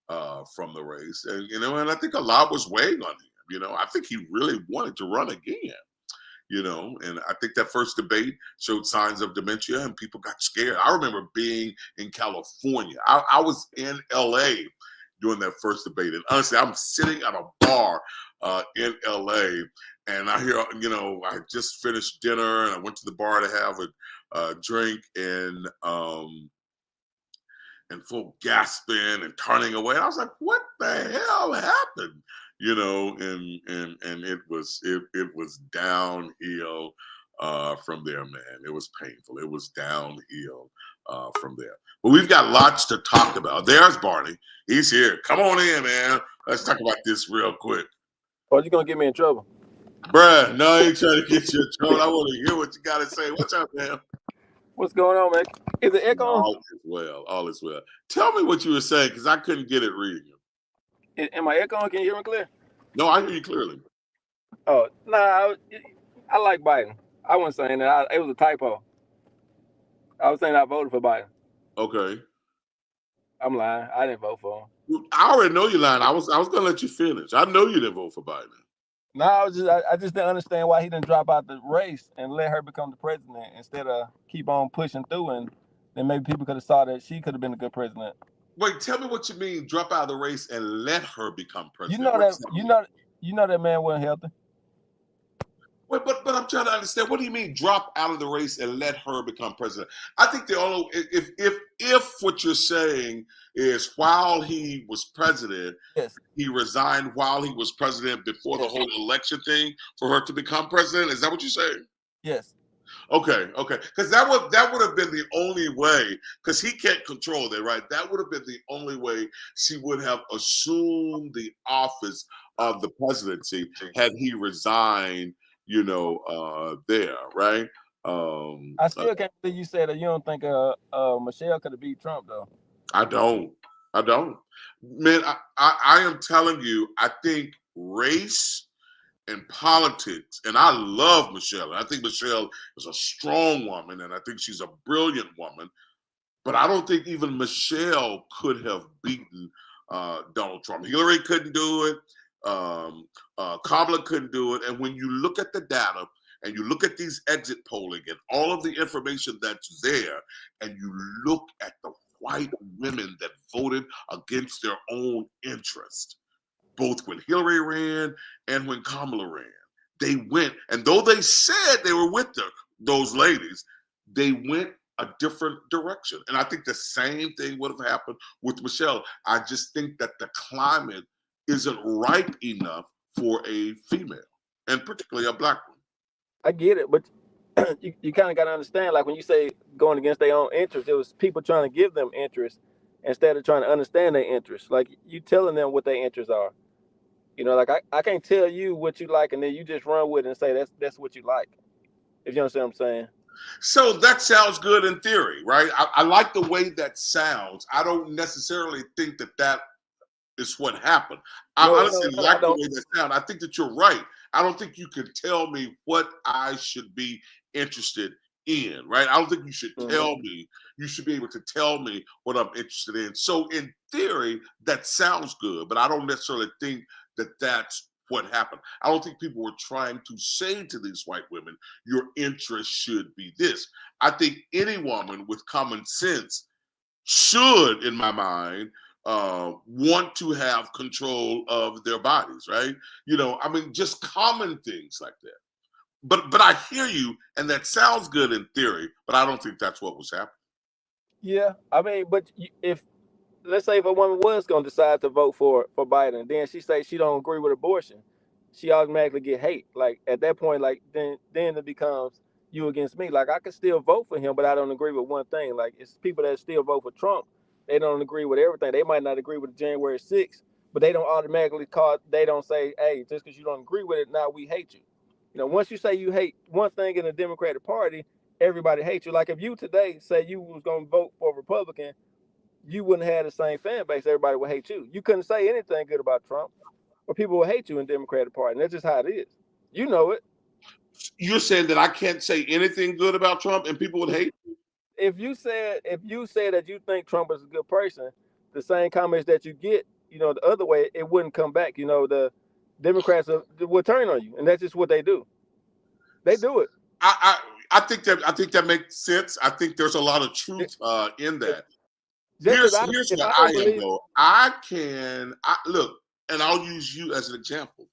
[SPEAKER 5] from the race, and I think a lot was weighing on him. I think he really wanted to run again. And I think that first debate showed signs of dementia and people got scared. I remember being in California. I was in LA during that first debate. And honestly, I'm sitting at a bar in LA and I hear, I just finished dinner and I went to the bar to have a drink and folk gasping and turning away. And I was like, what the hell happened? And it was downhill from there, man. It was painful. It was downhill from there. But we've got lots to talk about. There's Barney. He's here. Come on in, man. Let's talk about this real quick.
[SPEAKER 6] Or you gonna get me in trouble?
[SPEAKER 5] Bruh, no, I ain't trying to get you in trouble. I want to hear what you got to say. What's up, man?
[SPEAKER 6] What's going on, man? Is it echo?
[SPEAKER 5] All is well. All is well. Tell me what you were saying because I couldn't get it reading you.
[SPEAKER 6] Am I echoing? Can you hear me clear?
[SPEAKER 5] No, I hear you clearly.
[SPEAKER 6] Oh, nah, I like Biden. I wasn't saying that. It was a typo. I was saying I voted for Biden.
[SPEAKER 5] Okay.
[SPEAKER 6] I'm lying. I didn't vote for him.
[SPEAKER 5] I already know you're lying. I was gonna let you finish. I know you didn't vote for Biden.
[SPEAKER 6] No, I just didn't understand why he didn't drop out the race and let her become the president instead of keep on pushing through, and then maybe people could have saw that she could have been a good president.
[SPEAKER 5] Wait, tell me what you mean. Drop out of the race and let her become president.
[SPEAKER 6] You know that man wasn't healthy.
[SPEAKER 5] Wait, but I'm trying to understand. What do you mean, drop out of the race and let her become president? I think the only if what you're saying is while he was president,
[SPEAKER 6] yes,
[SPEAKER 5] he resigned while he was president before the whole election thing for her to become president. Is that what you're saying?
[SPEAKER 6] Yes.
[SPEAKER 5] Okay. Because that would have been the only way. Because he can't control that, right? That would have been the only way she would have assumed the office of the presidency had he resigned there, right?
[SPEAKER 6] I still can't believe you said that you don't think Michelle could have beat Trump though.
[SPEAKER 5] I don't. Man, I am telling you, I think race and politics, and I love Michelle. And I think Michelle is a strong woman, and I think she's a brilliant woman. But I don't think even Michelle could have beaten Donald Trump. Hillary couldn't do it. Kamala couldn't do it. And when you look at the data and you look at these exit polling and all of the information that's there, and you look at the white women that voted against their own interest, both when Hillary ran and when Kamala ran, they went, and though they said they were with those ladies, they went a different direction. And I think the same thing would have happened with Michelle. I just think that the climate isn't ripe enough for a female, and particularly a black woman.
[SPEAKER 6] I get it, but you kind of got to understand, like when you say going against their own interest, it was people trying to give them interest instead of trying to understand their interests. Like you telling them what their interests are. Like I can't tell you what you like and then you just run with it and say that's what you like. If you understand what I'm saying.
[SPEAKER 5] So that sounds good in theory, right? I like the way that sounds. I don't necessarily think that is what happened. I honestly like the way that sounds. I think that you're right. I don't think you can tell me what I should be interested in, right? I don't think you should tell me. You should be able to tell me what I'm interested in. So in theory, that sounds good, but I don't necessarily think that that's what happened. I don't think people were trying to say to these white women, your interest should be this. I think any woman with common sense should, in my mind, want to have control of their bodies, right? Just common things like that. But I hear you, and that sounds good in theory, but I don't think that's what was happening.
[SPEAKER 6] Yeah, but if let's say if a woman was going to decide to vote for Biden, then she say she don't agree with abortion, she automatically get hate. Like at that point, like then it becomes you against me. Like I can still vote for him, but I don't agree with one thing. Like it's people that still vote for Trump. They don't agree with everything. They might not agree with January 6th, but they don't automatically they don't say, hey, just because you don't agree with it, now we hate you. Once you say you hate one thing in the Democratic Party, everybody hates you. Like if you today say you was going to vote for Republican, you wouldn't have the same fan base. Everybody would hate you. You couldn't say anything good about Trump, or people will hate you in the Democratic Party. And that's just how it is. You know it.
[SPEAKER 5] You're saying that I can't say anything good about Trump and people would hate you?
[SPEAKER 6] If you said that you think Trump is a good person, the same comments that you get, the other way, it wouldn't come back. The Democrats will turn on you, and that's just what they do. They do it.
[SPEAKER 5] I think that makes sense. I think there's a lot of truth in that. Here's what I am though. Look, and I'll use you as an example.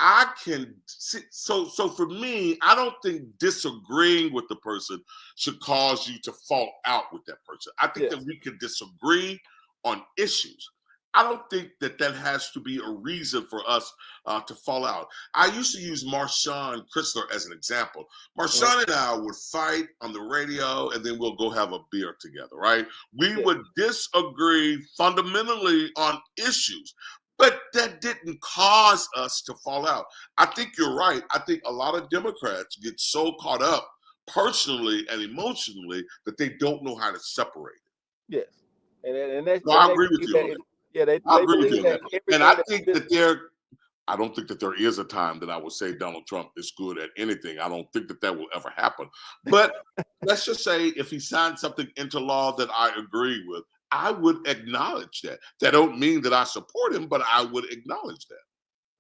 [SPEAKER 5] I can see, so for me, I don't think disagreeing with the person should cause you to fall out with that person. I think that we can disagree on issues. I don't think that has to be a reason for us to fall out. I used to use Marshawn Chrysler as an example. Marshawn and I would fight on the radio, and then we'll go have a beer together, right? We would disagree fundamentally on issues, but that didn't cause us to fall out. I think you're right. I think a lot of Democrats get so caught up personally and emotionally that they don't know how to separate it.
[SPEAKER 6] Yes. And that's,
[SPEAKER 5] I agree with you on that.
[SPEAKER 6] Yeah, they
[SPEAKER 5] agree with you
[SPEAKER 6] that.
[SPEAKER 5] And I think that I don't think that there is a time that I would say Donald Trump is good at anything. I don't think that will ever happen. But let's just say if he signed something into law that I agree with, I would acknowledge that. That don't mean that I support him, but I would acknowledge that.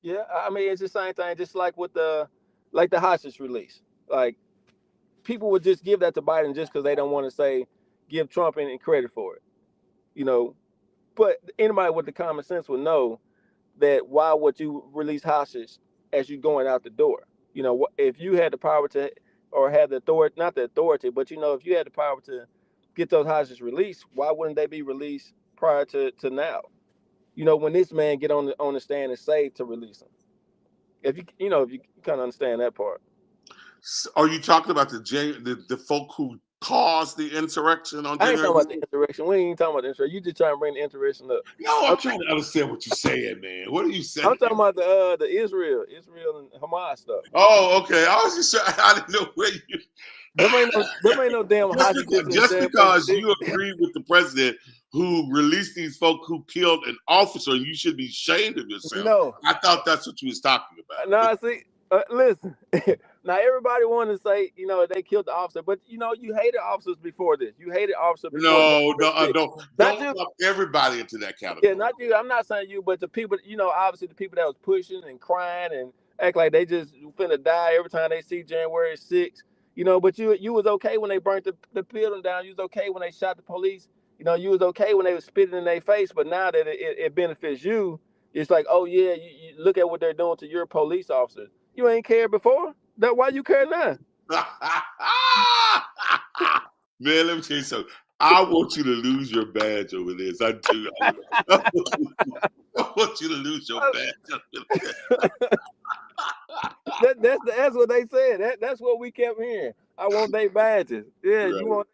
[SPEAKER 6] Yeah, it's the same thing, just like with the hostage release. Like people would just give that to Biden just because they don't want to give Trump any credit for it. But anybody with the common sense would know that why would you release hostages as you're going out the door? If you had the power to, or had the authority, not the authority, but if you had the power to get those hostages released, why wouldn't they be released prior to now? When this man get on the stand and say to release them. If you kind of understand that part.
[SPEAKER 5] Are you talking about the folk who caused the insurrection on
[SPEAKER 6] I ain't
[SPEAKER 5] January?
[SPEAKER 6] talking about the insurrection. We ain't even talking about the insurrection. You just trying to bring the insurrection up.
[SPEAKER 5] No, I'm trying to understand what you're saying, man. What are you saying?
[SPEAKER 6] I'm talking about the Israel and Hamas stuff.
[SPEAKER 5] Oh, okay. I was just I didn't know where you.
[SPEAKER 6] Them ain't no damn hockey
[SPEAKER 5] Just because you agree with the president who released these folk who killed an officer, and you should be ashamed of yourself.
[SPEAKER 6] No,
[SPEAKER 5] I thought that's what you was talking about.
[SPEAKER 6] No, see, listen. Now everybody want to say, they killed the officer, but you hated officers before this. You hated officers before.
[SPEAKER 5] Don't lump everybody into that category.
[SPEAKER 6] Yeah, not you. I'm not saying you, but the people, obviously the people that was pushing and crying and act like they just finna die every time they see January 6th. But you was okay when they burnt the building down. You was okay when they shot the police. You was okay when they was spitting in their face. But now that it benefits you, it's like, oh yeah, you look at what they're doing to your police officers. You ain't cared before. That why you care now?
[SPEAKER 5] Man, let me tell you something. I want you to lose your badge over this. I do. I want you to lose your badge over this.
[SPEAKER 6] That's what they said. That's what we kept hearing. I want their badges. Yeah, right. You want.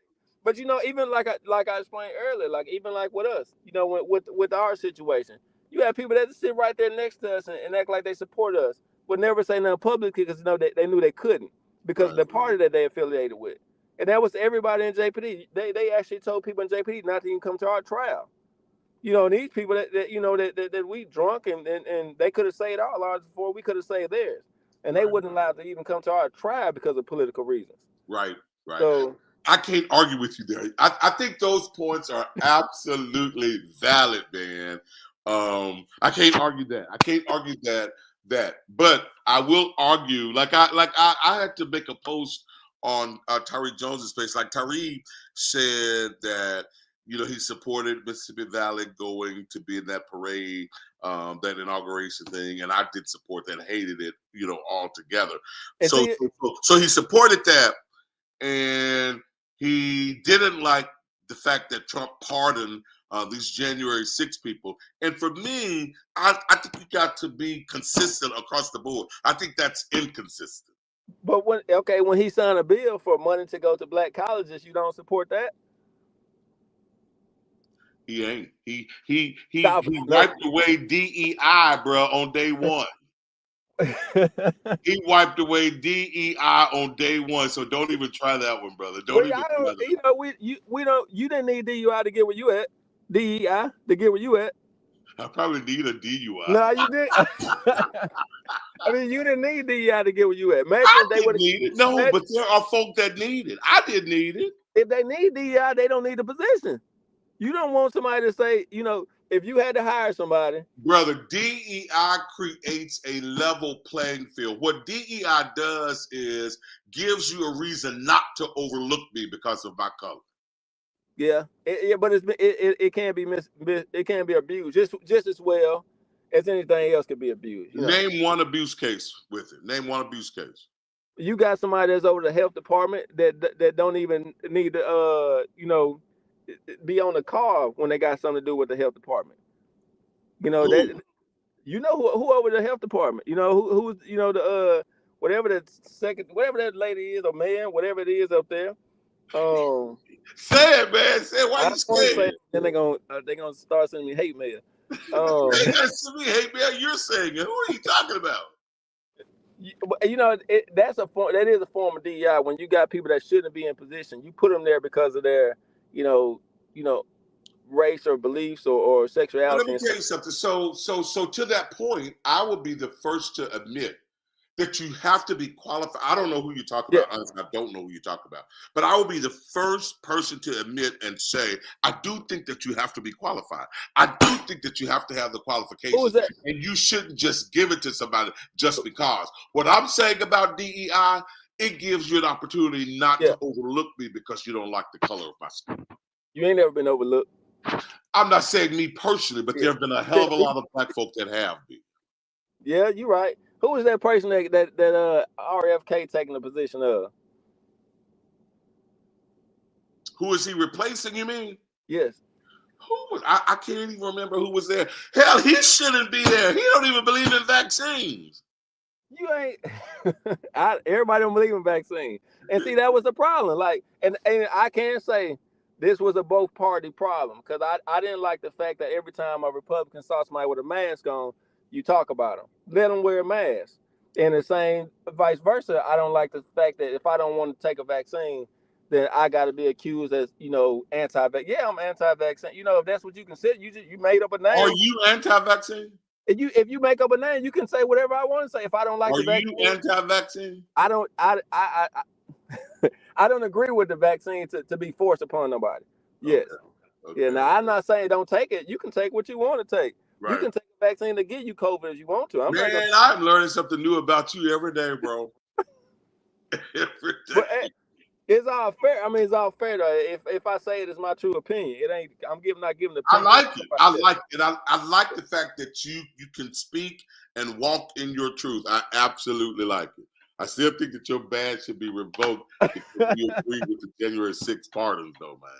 [SPEAKER 6] But even like I explained earlier, like even like with us, with our situation, you have people that sit right there next to us and act like they support us, but never say nothing publicly because they knew they couldn't because of the party that they affiliated with, and that was everybody in JPD. They actually told people in JPD not to even come to our trial. These people that we drunk and they could have saved our lives before we could have saved theirs, and they wouldn't allow to even come to our trial because of political reasons.
[SPEAKER 5] Right.
[SPEAKER 6] So
[SPEAKER 5] I can't argue with you there. I think those points are absolutely valid, man. I can't argue that. I can't argue that. But I will argue. Like I had to make a post on Tyree Jones's page. Like Tyree said that he supported Mississippi Valley going to be in that parade, that inauguration thing, and I did support that. Hated it, altogether. So he supported that, and he didn't like the fact that Trump pardoned these January 6 people. And for me, I think you got to be consistent across the board. I think that's inconsistent.
[SPEAKER 6] But when he signed a bill for money to go to black colleges, you don't support that?
[SPEAKER 5] He ain't. He wiped away DEI, bro, on day one. He wiped away DEI on day one, so don't even try that one, brother.
[SPEAKER 6] You didn't need DUI to get where you at. DEI to get where you at.
[SPEAKER 5] I probably need a DUI.
[SPEAKER 6] No, you didn't. I mean, you didn't need DEI to get where you at. Maybe they would need it.
[SPEAKER 5] No, but there are folk that need it. I didn't need it.
[SPEAKER 6] If they need DEI, they don't need the position. You don't want somebody to say, if you had to hire somebody.
[SPEAKER 5] Brother, DEI creates a level playing field. What DEI does is gives you a reason not to overlook me because of my color.
[SPEAKER 6] Yeah, but it can be it can be abused just as well as anything else could be abused.
[SPEAKER 5] Name one abuse case with it. Name one abuse case.
[SPEAKER 6] You got somebody that's over the health department that don't even need to be on the call when they got something to do with the health department. Who over the health department. Who's the whatever that lady is, or man, whatever it is up there.
[SPEAKER 5] Say it, man. Say it. Why you scared?
[SPEAKER 6] Then they gonna start sending me hate mail.
[SPEAKER 5] Send me hate mail. You're saying it. Who are you talking about?
[SPEAKER 6] That is a form of DEI. When you got people that shouldn't be in position, you put them there because of their race or beliefs or sexuality.
[SPEAKER 5] Let me tell you something. So to that point, I would be the first to admit that you have to be qualified. I don't know who you're talking about. Honestly, I don't know who you're talking about. But I will be the first person to admit and say, I do think that you have to be qualified. I do think that you have to have the qualifications. And you shouldn't just give it to somebody just because. What I'm saying about DEI, it gives you an opportunity not to overlook me because you don't like the color of my skin.
[SPEAKER 6] You ain't never been overlooked.
[SPEAKER 5] I'm not saying me personally, but there have been a hell of a lot of black folk that have been.
[SPEAKER 6] Yeah, you're right. Who was that person that RFK taking the position of?
[SPEAKER 5] Who is he replacing, you mean?
[SPEAKER 6] Yes.
[SPEAKER 5] I can't even remember who was there. Hell, he shouldn't be there. He don't even believe in vaccines.
[SPEAKER 6] You ain't. Everybody don't believe in vaccine, and see that was the problem. Like, and I can say this was a both party problem because I didn't like the fact that every time a Republican saw somebody with a mask on, you talk about them, let them wear a mask, and the same vice versa. I don't like the fact that if I don't want to take a vaccine, then I got to be accused as anti-vax. Yeah, I'm anti-vaccine. If that's what you consider, you made up a
[SPEAKER 5] Are
[SPEAKER 6] name.
[SPEAKER 5] you anti-vaccine?
[SPEAKER 6] If you make up a name, you can say whatever I want to say. If I don't like
[SPEAKER 5] Are
[SPEAKER 6] the
[SPEAKER 5] you
[SPEAKER 6] vaccine,
[SPEAKER 5] anti-vaccine?
[SPEAKER 6] I don't I don't agree with the vaccine to be forced upon nobody. Yes.
[SPEAKER 5] Okay.
[SPEAKER 6] Yeah. Now I'm not saying don't take it. You can take what you want to take. You
[SPEAKER 5] Right.
[SPEAKER 6] can take a vaccine to get you COVID if you want to. I'm not
[SPEAKER 5] Man,
[SPEAKER 6] gonna.
[SPEAKER 5] I'm learning something new about you every day, bro. Every
[SPEAKER 6] But
[SPEAKER 5] day.
[SPEAKER 6] it's all fair. I mean, it's all fair though. If I say it is my true opinion, it ain't. I'm not giving the
[SPEAKER 5] I
[SPEAKER 6] opinion.
[SPEAKER 5] like it. I like it. I like the fact that you can speak and walk in your truth. I absolutely like it. I still think that your badge should be revoked if you agree with the January 6th pardons, though, man.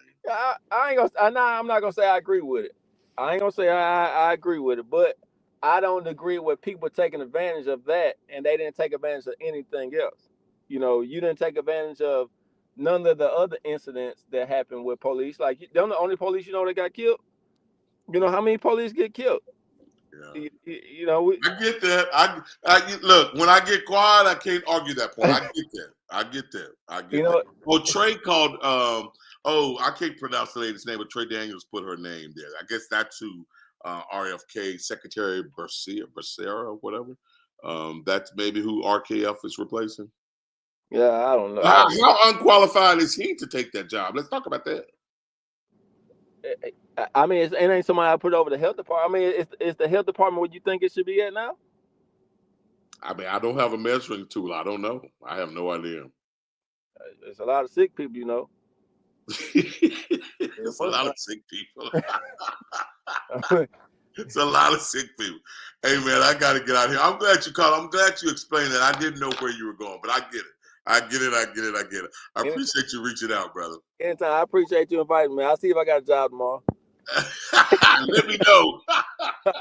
[SPEAKER 6] I ain't gonna. I'm not gonna say I agree with it. I ain't gonna say I agree with it, but I don't agree with people taking advantage of that, and they didn't take advantage of anything else. You didn't take advantage of none of the other incidents that happened with police. Like they're the only police that got killed. You know how many police get killed?
[SPEAKER 5] Yeah.
[SPEAKER 6] We,
[SPEAKER 5] I get that. Look, when I get quiet, I can't argue that point. I get that. I get that. I get that. Well, Trey called. I can't pronounce the lady's name, but Trey Daniels put her name there. I guess that's who RFK Secretary Becerra, whatever. That's maybe who RKF is replacing.
[SPEAKER 6] Yeah, I don't know.
[SPEAKER 5] How unqualified is he to take that job? Let's talk about that.
[SPEAKER 6] I mean, it ain't somebody I put over the health department. I mean, it's the health department where you think it should be at now.
[SPEAKER 5] I mean, I don't have a measuring tool. I don't know. I have no idea.
[SPEAKER 6] There's a lot of sick people.
[SPEAKER 5] It's a lot of sick people. It's a lot of sick people. Hey, man, I got to get out here. I'm glad you called. I'm glad you explained that. I didn't know where you were going, but I get it. I get it. I appreciate you reaching out, brother.
[SPEAKER 6] Anytime. I appreciate you inviting me. I'll see if I got a job tomorrow.
[SPEAKER 5] Let me know.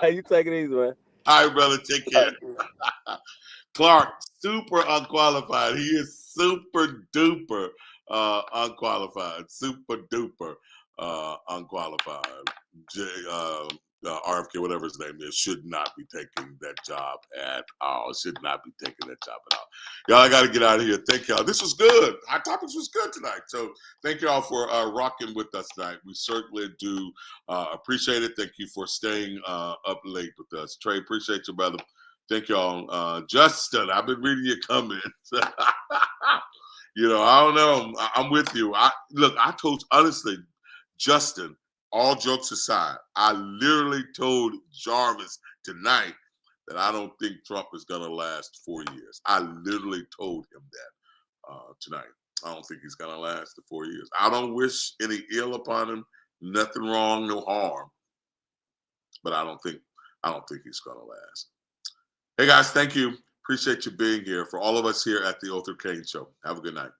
[SPEAKER 6] You take it easy, man.
[SPEAKER 5] All right, brother. Take care. Clark, super unqualified. He is super duper unqualified. Super duper unqualified. RFK, whatever his name is, should not be taking that job at all. Should not be taking that job at all. Y'all, I got to get out of here. Thank y'all. This was good. Our topics was good tonight. So thank y'all for rocking with us tonight. We certainly do appreciate it. Thank you for staying up late with us. Trey, appreciate you, brother. Thank y'all. Justin, I've been reading your comments. I don't know. I'm with you. I told, honestly, Justin, all jokes aside, I literally told Jarvis tonight that I don't think Trump is going to last 4 years. I literally told him that tonight. I don't think he's going to last the 4 years. I don't wish any ill upon him. Nothing wrong, no harm. But I don't think he's going to last. Hey, guys, thank you. Appreciate you being here. For all of us here at the Othor Cain Show, have a good night.